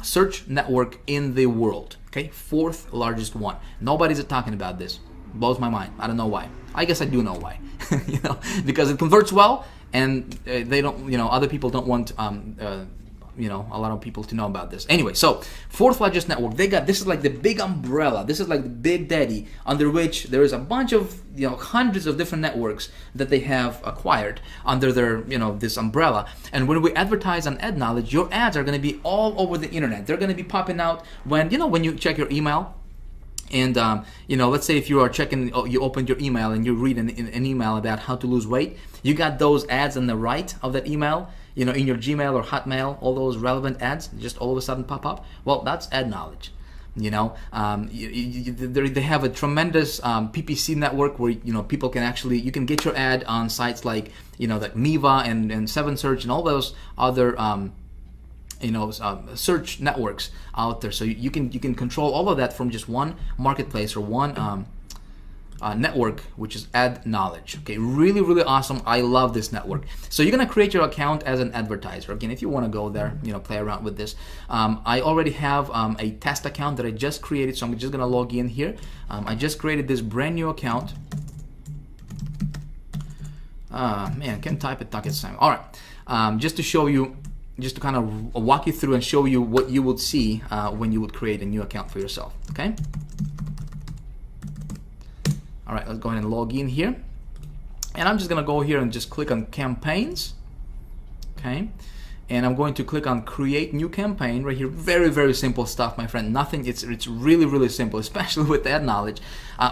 search network in the world. Okay, 4th largest one. Nobody's talking about this. Blows my mind. I don't know why. I guess I do know why. You know, because it converts well, and they don't. You know, other people don't want. You know, a lot of people to know about this. Anyway, so 4th largest network. They got, this is like the big umbrella. This is like the big daddy under which there is a bunch of, you know, hundreds of different networks that they have acquired under their, you know, this umbrella. And when we advertise on AdKnowledge, your ads are going to be all over the internet. They're going to be popping out when, you know, when you check your email. And you know, let's say if you are checking, you opened your email and you read an email about how to lose weight, you got those ads on the right of that email, you know, in your Gmail or Hotmail, all those relevant ads just all of a sudden pop up. Well, that's AdKnowledge. You know, they have a tremendous PPC network where, you know, people can actually, you can get your ad on sites like, you know, like Miva and 7Search and all those other you know, search networks out there. So you can control all of that from just one marketplace or one network, which is AdKnowledge. Okay, really, really awesome. I love this network. So you're gonna create your account as an advertiser. Again, if you want to go there, you know, play around with this. I already have a test account that I just created, so I'm just gonna log in here. I just created this brand new account. Man, can't type it, talk at the same. All right, just to show you, just to kind of walk you through and show you what you would see when you would create a new account for yourself, okay? All right, let's go ahead and log in here. And I'm just gonna go here and just click on campaigns, okay? And I'm going to click on create new campaign right here. Very, very simple stuff, my friend. Nothing, it's really, really simple, especially with ad knowledge.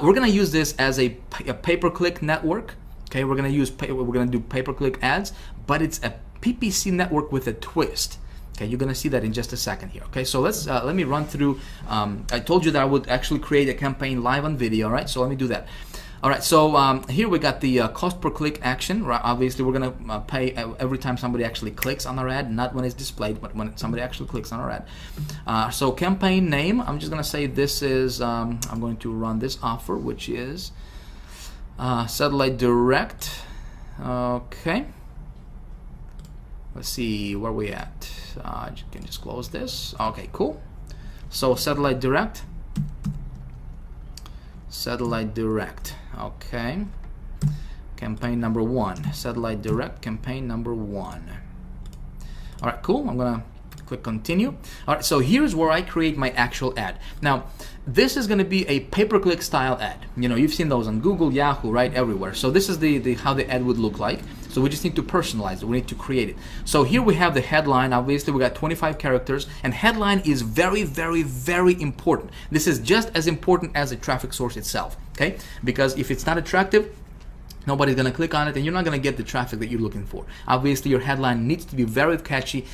We're gonna use this as a pay-per-click network, okay? We're gonna do pay-per-click ads, but it's a PPC network with a twist. Okay, you're gonna see that in just a second here. Okay, so let's let me run through. I told you that I would actually create a campaign live on video. All right, so let me do that. All right, so here we got the cost per click action. Right, obviously, we're gonna pay every time somebody actually clicks on our ad, not when it's displayed, but when somebody actually clicks on our ad. So campaign name, I'm just gonna say this is. I'm going to run this offer, which is Satellite Direct. Okay. Let's see where we at. You can just close this. Okay, cool. So Satellite Direct. Satellite Direct. Okay. Campaign number 1. Satellite Direct. Campaign number 1. All right, cool. I'm gonna click continue. All right, so here's where I create my actual ad. Now, this is going to be a pay-per-click style ad. You know, you've seen those on Google, Yahoo, right, everywhere. So this is the how the ad would look like. So we just need to personalize it. We need to create it. So here we have the headline. Obviously, we got 25 characters, and headline is very, very, very important. This is just as important as the traffic source itself. Okay, because if it's not attractive, nobody's gonna click on it, and you're not gonna get the traffic that you're looking for. Obviously, your headline needs to be very catchy.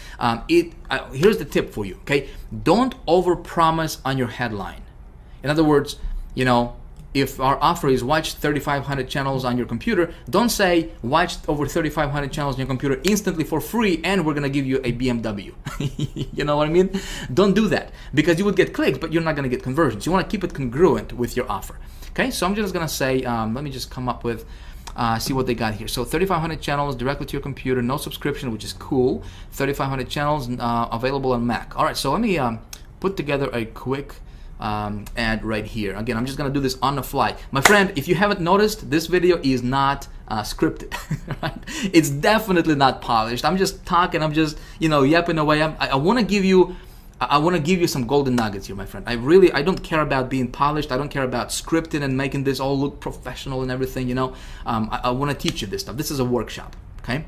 Here's the tip for you. Okay, don't overpromise on your headline. In other words, you know, if our offer is watch 3,500 channels on your computer, don't say watch over 3,500 channels on your computer instantly for free and we're gonna give you a BMW. You know what I mean? Don't do that, because you would get clicks, but you're not gonna get conversions. You wanna keep it congruent with your offer. Okay, so I'm just gonna say, let me just come up with, see what they got here. So 3,500 channels directly to your computer, no subscription, which is cool. 3,500 channels available on Mac. All right, so let me put together a quick ad right here. Again, I'm just gonna do this on the fly. My friend, if you haven't noticed, this video is not scripted. Right? It's definitely not polished. I'm just talking, I'm just, you know, yapping away. I want to give you some golden nuggets here, my friend. I don't care about being polished. I don't care about scripting and making this all look professional and everything, you know. I want to teach you this stuff. This is a workshop, okay?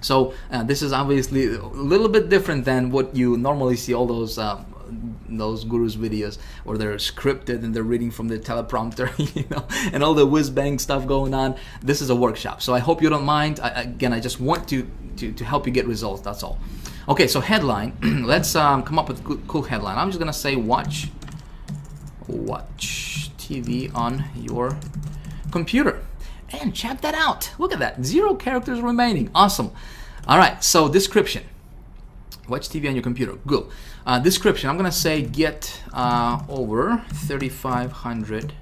So this is obviously a little bit different than what you normally see all those gurus videos where they're scripted and they're reading from the teleprompter, you know, and all the whiz-bang stuff going on. This is a workshop, so I hope you don't mind. Again, I just want to help you get results, that's all. Okay, so headline. Let's come up with a cool headline. I'm just gonna say watch TV on your computer. And check that out. Look at that. 0 characters remaining. Awesome. All right, so description. Watch TV on your computer. Good. Description. I'm gonna say get over 3,500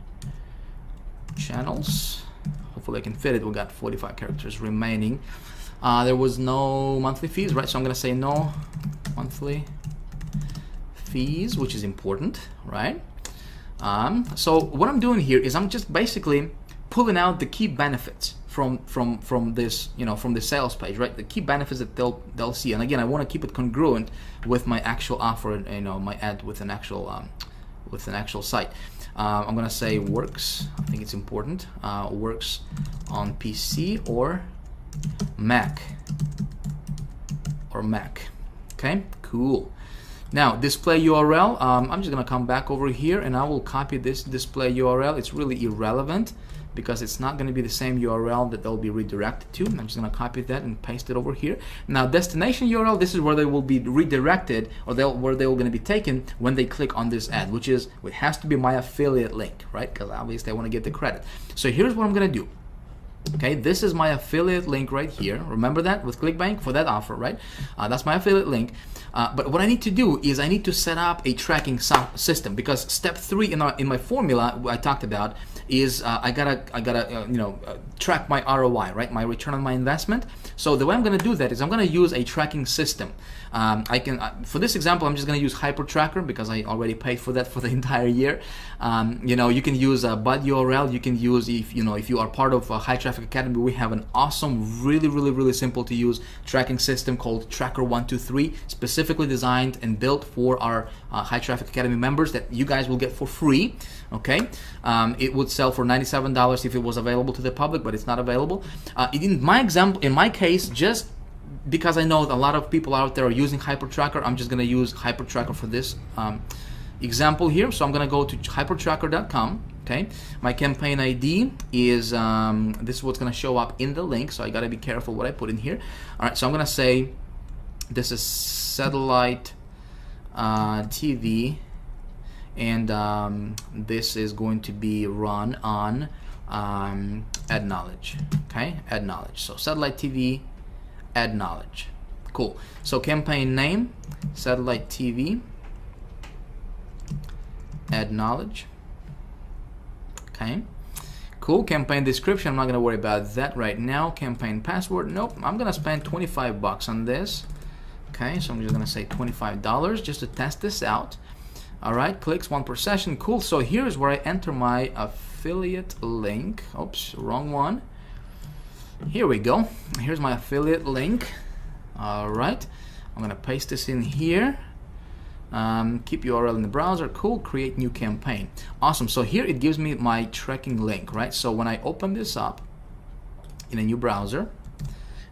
channels. Hopefully I can fit it. We got 45 characters remaining. There was no monthly fees, right? So I'm gonna say no monthly fees, which is important, right? So what I'm doing here is I'm just basically pulling out the key benefits from this, you know, from the sales page, right? The key benefits that they'll see. And again, I want to keep it congruent with my actual offer, you know, my ad with an actual site. I'm gonna say works. I think it's important. Works on PC or Mac. Okay, cool. Now display URL. I'm just gonna come back over here and I will copy this display URL. It's really irrelevant because it's not going to be the same URL that they'll be redirected to. I'm just going to copy that and paste it over here. Now destination URL, this is where they will be redirected, or where they will going to be taken when they click on this ad, which is, it has to be my affiliate link, right? Because obviously I want to get the credit. So here's what I'm going to do. Okay, this is my affiliate link right here. Remember that with ClickBank for that offer, right? That's my affiliate link. But what I need to do is I need to set up a tracking system, because step 3 in my formula I talked about is I gotta track my ROI, right? My return on my investment. So the way I'm gonna do that is I'm gonna use a tracking system. For this example, I'm just gonna use HyperTracker because I already paid for that for the entire year. You can use a bud URL. You can use if you are part of high traffic Traffic Academy, we have an awesome, really simple to use tracking system called Tracker 123, specifically designed and built for our High Traffic Academy members that you guys will get for free. Okay, it would sell for $97 if it was available to the public, but it's not available. In my case, just because I know a lot of people out there are using HyperTracker, I'm just going to use HyperTracker for this example here. So I'm going to go to hypertracker.com. Okay, my campaign ID is this is what's going to show up in the link, so I got to be careful what I put in here. All right, so I'm going to say this is satellite TV, and this is going to be run on Ad Knowledge. Okay, Ad Knowledge. So satellite TV, Ad Knowledge. Cool. So campaign name, satellite TV, Ad Knowledge. Okay, cool. Campaign description, I'm not gonna worry about that right now. Campaign password, nope. I'm gonna spend 25 bucks on this. Okay, so I'm just gonna say $25 just to test this out. All right, clicks 1 per session. Cool. So here's where I enter my affiliate link. Oops, wrong one. Here we go. Here's my affiliate link. All right, I'm gonna paste this in here. Keep URL in the browser. Cool. Create new campaign. Awesome. So here it gives me my tracking link, right? So when I open this up in a new browser,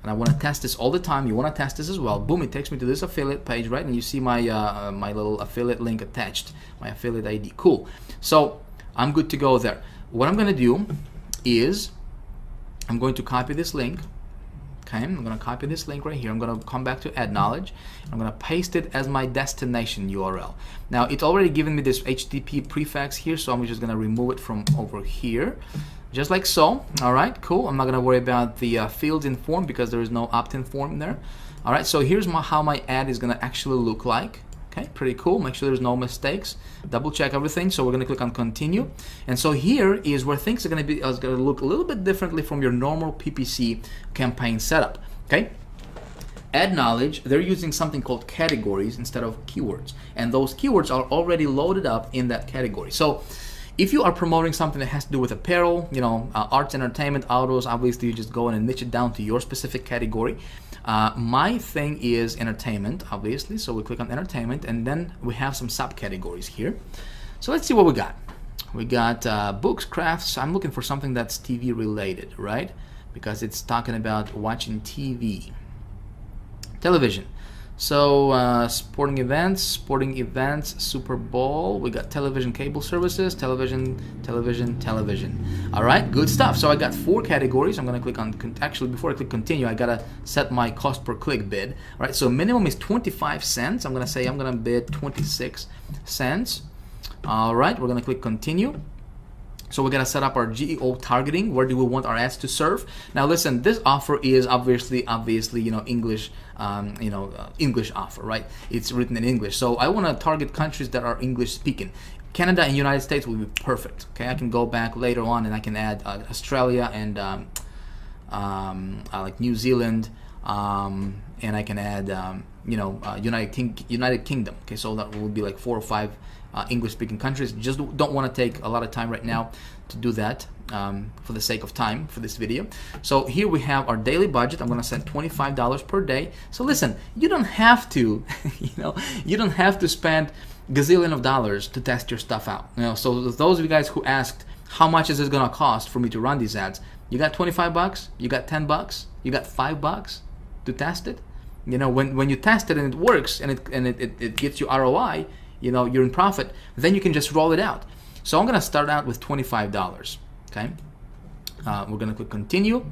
and I want to test this all the time, you want to test this as well, boom, it takes me to this affiliate page, right? And you see my my little affiliate link attached, my affiliate ID. Cool. So I'm good to go there. What I'm going to do is I'm going to copy this link. Okay, I'm going to copy this link right here. I'm going to come back to Ad Knowledge. I'm going to paste it as my destination URL. Now, it's already given me this HTTP prefix here, so I'm just going to remove it from over here, just like so. All right, cool. I'm not going to worry about the fields in form because there is no opt-in form there. All right, so here's how my ad is going to actually look like. Okay, pretty cool. Make sure there's no mistakes. Double check everything. So we're going to click on continue. And so here is where things are going to look a little bit differently from your normal PPC campaign setup. Okay. Ad Knowledge, they're using something called categories instead of keywords. And those keywords are already loaded up in that category. So if you are promoting something that has to do with apparel, you know, arts, entertainment, autos, obviously you just go in and niche it down to your specific category. My thing is entertainment, obviously, so we click on entertainment, and then we have some subcategories here. So let's see what we got. We got books, crafts. I'm looking for something that's TV related, right? Because it's talking about watching TV. Television. So sporting events, Super Bowl. We got television, cable services, television. All right, good stuff. So I got 4 categories. I'm gonna click on, actually before I click continue, I gotta set my cost per click bid. All right, so minimum is 25 cents. I'm gonna bid 26 cents. All right, we're gonna click continue. So we're gonna set up our geo targeting. Where do we want our ads to serve? Now listen, this offer is obviously you know, English, English offer, right? It's written in English. So I want to target countries that are English speaking. Canada and United States will be perfect. Okay, I can go back later on and I can add Australia and like New Zealand, and I can add United Kingdom. Okay, so that will be like 4 or 5 English-speaking countries. Just don't want to take a lot of time right now to do that for the sake of time for this video. So here we have our daily budget. I'm going to set $25 per day. So listen, you don't have to, you don't have to spend gazillion of dollars to test your stuff out. So those of you guys who asked how much is this going to cost for me to run these ads, you got 25 bucks, you got 10 bucks, you got 5 bucks to test it. When you test it and it works and it gets you ROI, you're in profit, then you can just roll it out. So I'm going to start out with $25. Okay, we're going to click continue.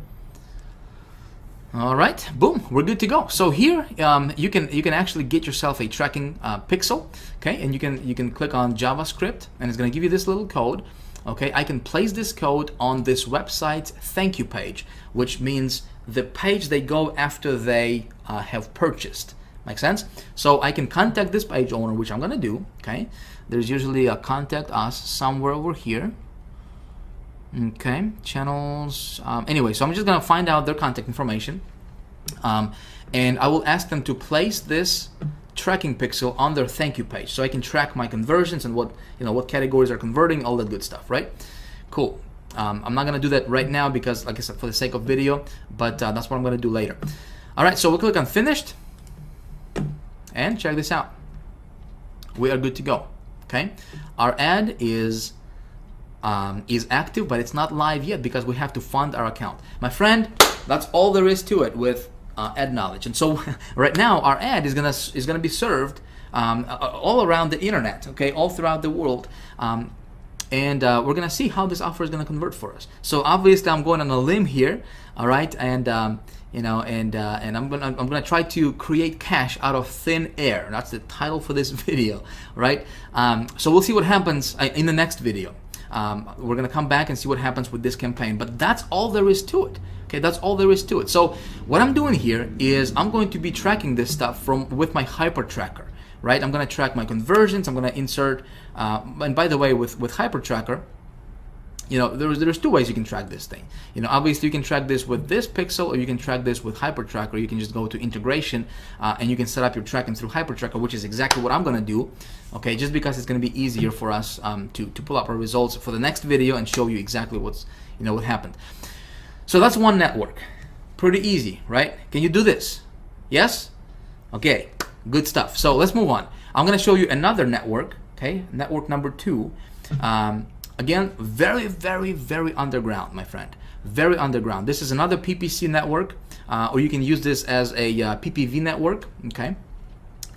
All right, boom, we're good to go. So here you can actually get yourself a tracking pixel. Okay, and you can click on JavaScript, and it's going to give you this little code. Okay, I can place this code on this website's thank you page, which means the page they go after they have purchased. Make sense? So I can contact this page owner, which I'm going to do. Okay, there's usually a contact us somewhere over here. Okay, channels. Anyway, so I'm just going to find out their contact information, and I will ask them to place this tracking pixel on their thank you page, so I can track my conversions and what categories are converting, all that good stuff, right? Cool. I'm not gonna do that right now because, like I said, for the sake of video, but that's what I'm gonna do later. All right, so we'll click on finished, and check this out. We are good to go. Okay, our ad is active, but it's not live yet because we have to fund our account. My friend, that's all there is to it with ad knowledge. And so right now our ad is gonna be served all around the internet, okay, all throughout the world. And we're gonna see how this offer is gonna convert for us. So obviously I'm going on a limb here, all right, and you know, and I'm gonna try to create cash out of thin air. That's the title for this video, right? So we'll see what happens in the next video. We're gonna come back and see what happens with this campaign, but that's all there is to it. Okay, that's all there is to it. So what I'm doing here is I'm going to be tracking this stuff with my hyper tracker, right? I'm gonna track my conversions. I'm gonna insert, and by the way, with hyper tracker, you know, there's two ways you can track this thing. You know, obviously you can track this with this pixel, or you can track this with hyper tracker. You can just go to integration and you can set up your tracking through hyper tracker, which is exactly what I'm gonna do. Okay, just because it's gonna be easier for us to pull up our results for the next video and show you exactly what happened. So that's one network. Pretty easy, right? Can you do this? Yes? Okay, good stuff. So let's move on. I'm gonna show you another network, okay? Network number 2. Again, very, very, very underground, my friend. Very underground. This is another PPC network, or you can use this as a PPV network, okay?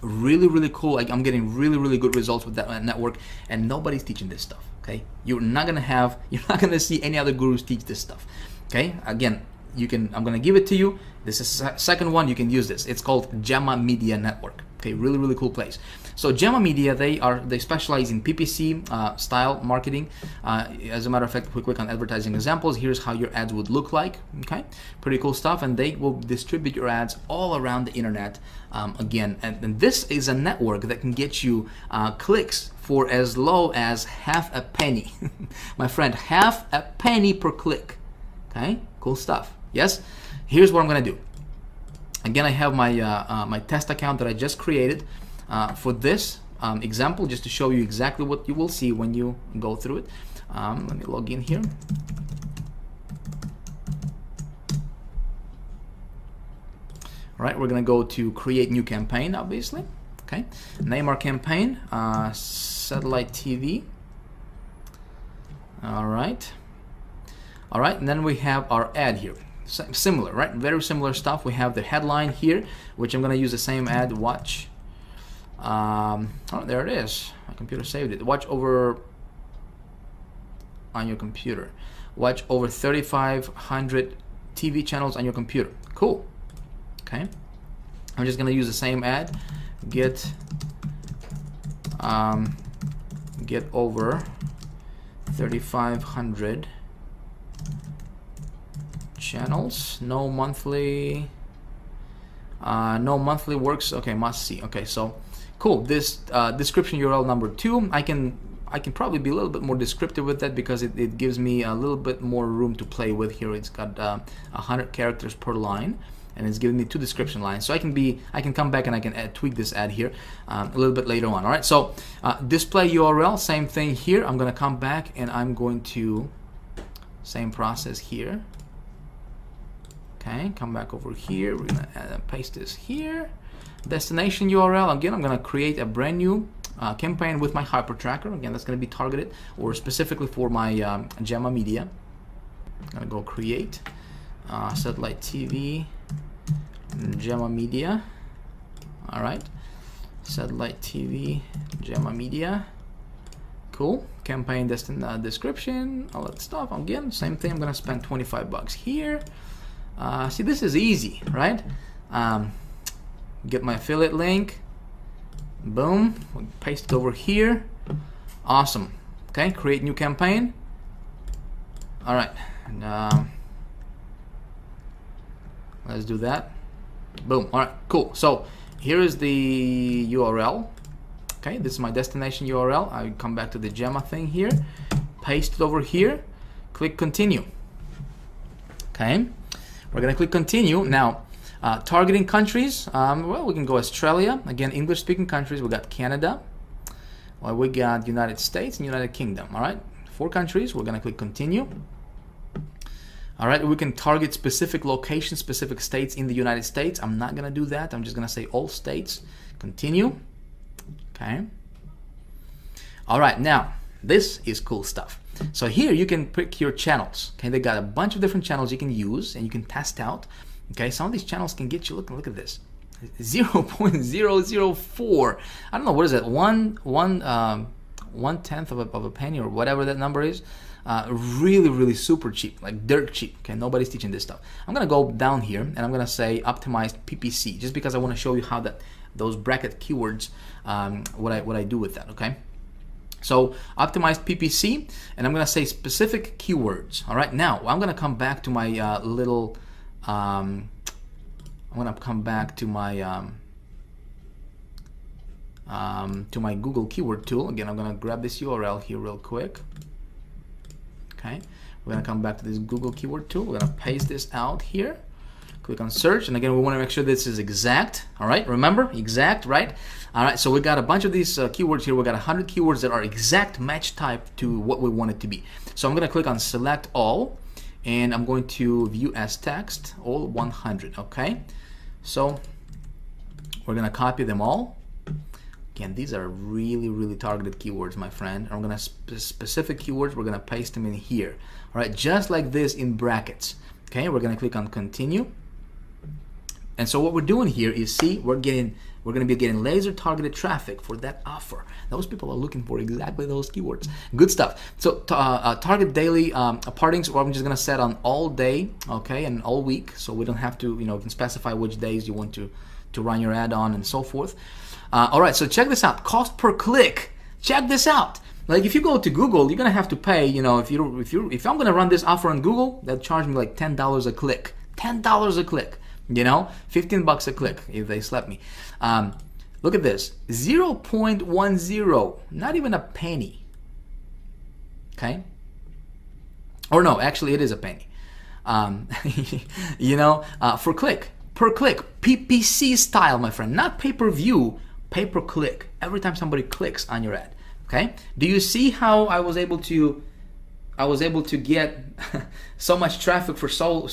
Really, really cool. Like, I'm getting really, really good results with that network, and nobody's teaching this stuff, okay? You're not gonna see any other gurus teach this stuff, okay? Again, I'm gonna give it to you. This is the second one. You can use this. It's called Gemma Media Network. Okay, really, really cool place. So Gemma Media, they specialize in PPC style marketing. As a matter of fact, if we click on advertising examples, here's how your ads would look like. Okay, pretty cool stuff, and they will distribute your ads all around the internet. Again, and this is a network that can get you clicks for as low as half a penny. My friend, half a penny per click. Okay, cool stuff. Yes, here's what I'm gonna do. Again, I have my my test account that I just created for this example, just to show you exactly what you will see when you go through it. Let me log in here. All right, we're gonna go to create new campaign, obviously. Okay, name our campaign satellite TV. All right, and then we have our ad here. Similar, right? Very similar stuff. We have the headline here, which I'm gonna use the same ad. Watch. Oh, there it is. My computer saved it. Watch over on your computer. Watch over 3,500 TV channels on your computer. Cool. Okay. I'm just gonna use the same ad. Get over 3,500 channels. No monthly works. Okay, must see. Okay, so cool. This description URL number 2, I can probably be a little bit more descriptive with that because it gives me a little bit more room to play with here. It's got 100 characters per line, and it's giving me 2 description lines. So I can come back and I can tweak this ad here a little bit later on. All right, so display URL, same thing here. I'm gonna come back and I'm going to same process here. Okay, come back over here. We're gonna paste this here. Destination URL. Again, I'm gonna create a brand new campaign with my hyper tracker. Again, that's gonna be targeted or specifically for my Gemma Media. I'm gonna go create satellite TV Gemma Media. All right, satellite TV Gemma Media. Cool. Campaign description, all that stuff. Again, same thing. I'm gonna spend 25 bucks here. See, this is easy, right? Get my affiliate link. Boom. Paste it over here. Awesome. Okay, create new campaign. All right. And, let's do that. Boom. All right, cool. So here is the URL. Okay, this is my destination URL. I come back to the Gemma thing here. Paste it over here. Click continue. Okay. We're gonna click continue. Now, targeting countries, well, we can go Australia. Again, English-speaking countries. We got Canada. Well, we got United States and United Kingdom. All right, 4 countries. We're gonna click continue. All right, we can target specific locations, specific states in the United States. I'm not gonna do that. I'm just gonna say all states. Continue. Okay. All right, now this is cool stuff. So here you can pick your channels. Okay, they got a bunch of different channels you can use and you can test out. Okay, some of these channels can get you. Look at this, 0.004. I don't know, what is that? One tenth of a penny or whatever that number is. Really super cheap, like dirt cheap. Okay, nobody's teaching this stuff. I'm gonna go down here and I'm gonna say optimized PPC, just because I want to show you how those bracket keywords, what I do with that. Okay, so optimized PPC, and I'm gonna say specific keywords. All right, now I'm gonna come back to my I'm gonna come back to my Google keyword tool. Again, I'm gonna grab this URL here real quick. Okay, we're gonna come back to this Google keyword tool. We're gonna paste this out here. Click on search, and again, we want to make sure this is exact. All right, remember, exact, right? All right, so we got a bunch of these keywords here. We got 100 keywords that are exact match type to what we want it to be. So I'm gonna click on select all, and I'm going to view as text, all 100. Okay, so we're gonna copy them all. Again, these are really targeted keywords, my friend. I'm gonna specific keywords, we're gonna paste them in here. All right, just like this in brackets. Okay, we're gonna click on continue. And so what we're doing here is, see, we're gonna be getting laser targeted traffic for that offer. Those people are looking for exactly those keywords. Good stuff. So target daily partings, or I'm just gonna set on all day, okay, and all week, so we don't have to, you know, you can specify which days you want to run your ad on and so forth. All right, so check this out. Cost per click. Check this out. Like if you go to Google, you're gonna have to pay. You know, if I'm gonna run this offer on Google, they'll charge me like $10 a click. $10 a click. You know, 15 bucks a click if they slap me. Look at this. 0.10. Not even a penny. Okay. Or no, actually, it is a penny. You know, for click. Per click, PPC style, my friend, not pay-per-view, pay-per-click. Every time somebody clicks on your ad, okay? Do you see how I was able to get so much traffic for so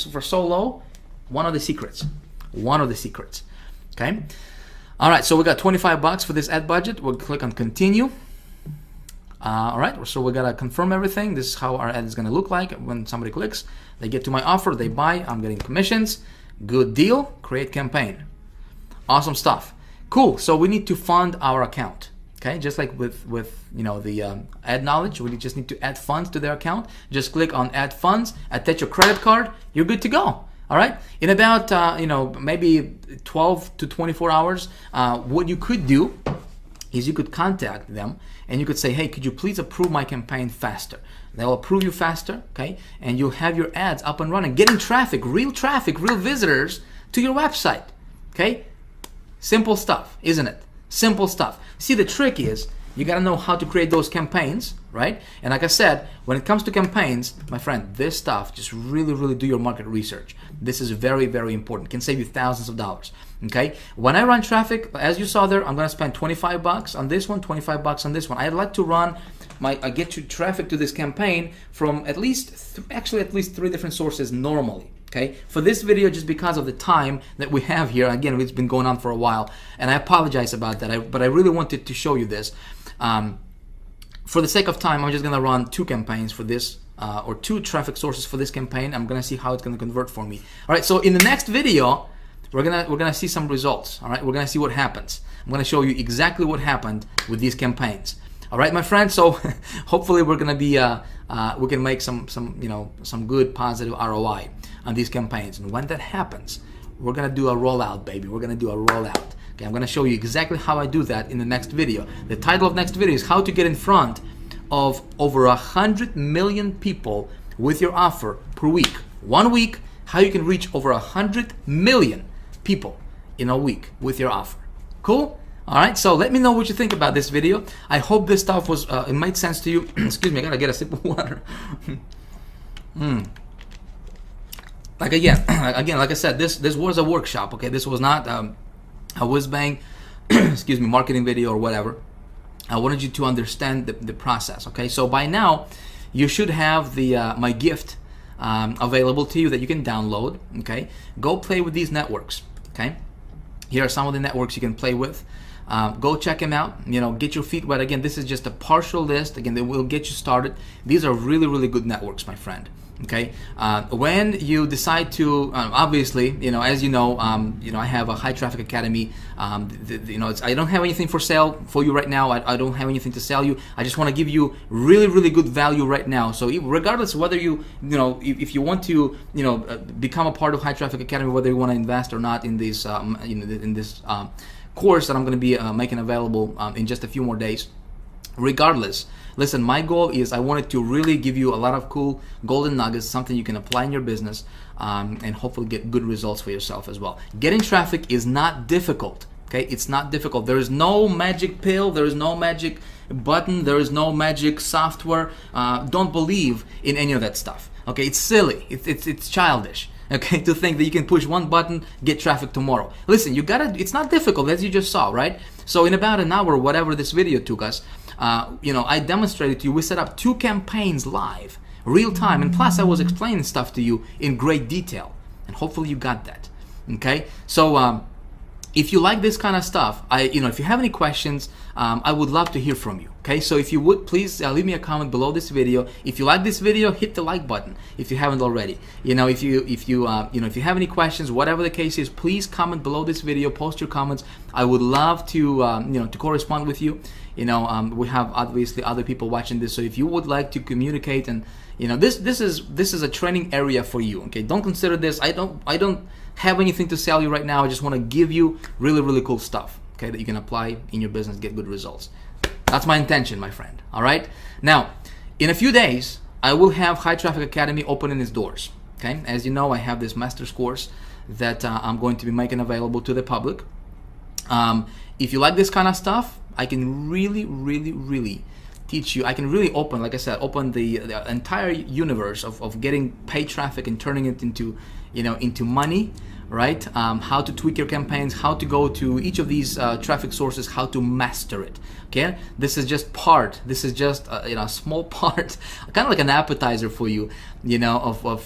low? One of the secrets, okay? All right, so we got 25 bucks for this ad budget. We'll click on continue. All right, so we gotta confirm everything. This is how our ad is gonna look like when somebody clicks. They get to my offer, they buy, I'm getting commissions. Good deal, create campaign. Awesome stuff. Cool, so we need to fund our account. Okay, just like with you know the ad knowledge, we just need to add funds to their account. Just click on add funds, attach your credit card, you're good to go. All right, in about you know, maybe 12 to 24 hours, what you could do is you could contact them and you could say, hey, could you please approve my campaign faster? They'll approve you faster, okay? And you'll have your ads up and running, getting traffic, real visitors to your website, okay? Simple stuff, isn't it? Simple stuff. See, the trick is you gotta know how to create those campaigns, right? And like I said, when it comes to campaigns, my friend, this stuff, just really do your market research. This is very important. It can save you thousands of dollars, okay? When I run traffic, as you saw there, I'm gonna spend 25 bucks on this one, 25 bucks on this one. I'd like to run I get you traffic to this campaign from at least 3 different sources normally. Okay, for this video, just because of the time that we have here, again, it's been going on for a while, and I apologize about that, but I really wanted to show you this. For the sake of time, I'm just gonna run 2 campaigns for this, or 2 traffic sources for this campaign. I'm gonna see how it's gonna convert for me. All right, so in the next video, we're gonna see some results. All right, we're gonna see what happens. I'm gonna show you exactly what happened with these campaigns. All right, my friends. So hopefully we're gonna be we can make some good positive ROI on these campaigns. And when that happens, we're gonna do a rollout, baby. We're gonna do a rollout. Okay, I'm gonna show you exactly how I do that in the next video. The title of next video is how to get in front of over 100 million people with your offer per week. 1 week, how you can reach over 100 million people in a week with your offer. Cool? All right, so let me know what you think about this video. I hope this stuff was it made sense to you. Excuse me, I gotta get a sip of water. Like again, like I said, this was a workshop. Okay, this was not a whiz bang, excuse me, marketing video or whatever. I wanted you to understand the process. Okay, so by now you should have the my gift available to you that you can download. Okay, go play with these networks. Okay, here are some of the networks you can play with. Go check them out. You know, get your feet wet. Again, this is just a partial list. Again, they will get you started. These are really, really good networks, my friend. Okay, when you decide to, obviously, you know, as you know, I have a high traffic academy. You know, I don't have anything for sale for you right now. I don't have anything to sell you. I just want to give you really, really good value right now. So regardless of whether if you want to, become a part of high traffic academy, whether you want to invest or not in this, in this course that I'm going to be making available in just a few more days. Regardless, listen, my goal is I wanted to really give you a lot of cool golden nuggets, something you can apply in your business, and hopefully get good results for yourself as well. Getting traffic is not difficult. Okay, it's not difficult. There is no magic pill. There is no magic button. There is no magic software. Don't believe in any of that stuff. Okay, it's silly. It's childish. Okay, to think that you can push one button, get traffic tomorrow. Listen, it's not difficult, as you just saw, right? So in about an hour, whatever this video took us, I demonstrated to you, we set up 2 campaigns live, real time, and plus I was explaining stuff to you in great detail, and hopefully you got that. Okay, so if you like this kind of stuff, if you have any questions, I would love to hear from you. Okay, so if you would please leave me a comment below this video. If you like this video, hit the like button if you haven't already. If you have any questions, whatever the case is, please comment below this video. Post your comments. I would love to to correspond with you. We have obviously other people watching this, so if you would like to communicate, and this is a training area for you. Okay, don't consider this. I don't have anything to sell you right now. I just want to give you really, really cool stuff, okay, that you can apply in your business, get good results. That's my intention, my friend. All right. Now, in a few days, I will have High Traffic Academy opening its doors. Okay, as you know, I have this master's course that I'm going to be making available to the public. If you like this kind of stuff, I can really, really, really teach you. I can really open, like I said, open the entire universe of getting paid traffic and turning it into, into money, right? How to tweak your campaigns, how to go to each of these traffic sources, how to master it. Okay, this is just part. This is just a small part, kind of like an appetizer for you, of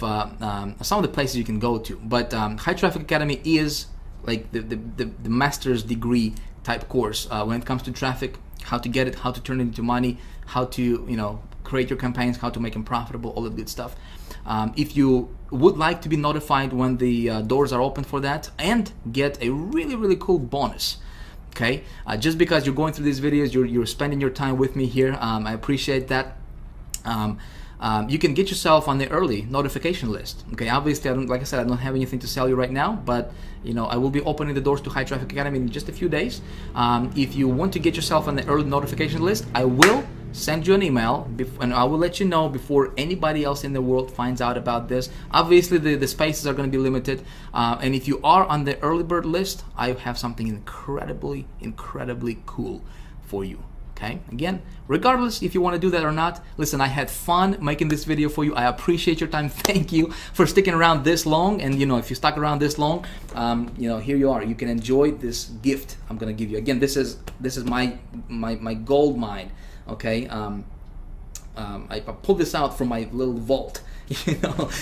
some of the places you can go to. But High Traffic Academy is like the master's degree type course when it comes to traffic, how to get it, how to turn it into money, how to create your campaigns, how to make them profitable, all the good stuff. If you would like to be notified when the doors are open for that and get a really, really cool bonus, okay, just because you're going through these videos, you're spending your time with me here, I appreciate that. You can get yourself on the early notification list. Okay, obviously, like I said, I don't have anything to sell you right now, but I will be opening the doors to High Traffic Academy in just a few days. If you want to get yourself on the early notification list, I will send you an email, and I will let you know before anybody else in the world finds out about this. Obviously, the spaces are going to be limited, and if you are on the early bird list, I have something incredibly, incredibly cool for you. Okay, again, regardless if you want to do that or not, listen, I had fun making this video for you. I appreciate your time. Thank you for sticking around this long. And if you stuck around this long, here you are. You can enjoy this gift I'm gonna give you. Again, this is my gold mine. Okay, I pulled this out from my little vault,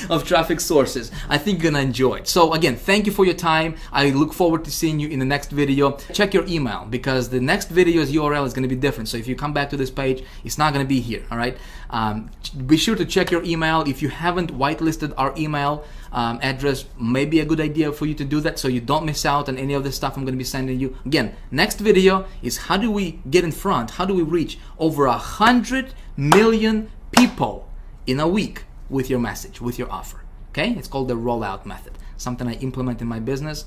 of traffic sources. I think you're gonna enjoy it. So again, thank you for your time. I look forward to seeing you in the next video. Check your email, because the next video's URL is gonna be different. So if you come back to this page, it's not gonna be here, all right? Be sure to check your email. If you haven't whitelisted our email address, may be a good idea for you to do that so you don't miss out on any of the stuff I'm gonna be sending you. Again, next video is how do we get in front, how do we reach over 100 million people in a week with your message, with your offer. Okay, it's called the rollout method, something I implement in my business.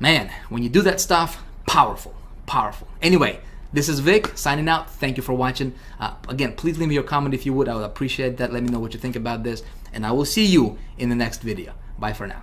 Man, when you do that stuff, powerful. Anyway, this is Vic signing out. Thank you for watching. Again, please leave me your comment if you would. I would appreciate that. Let me know what you think about this, and I will see you in the next video. Bye for now.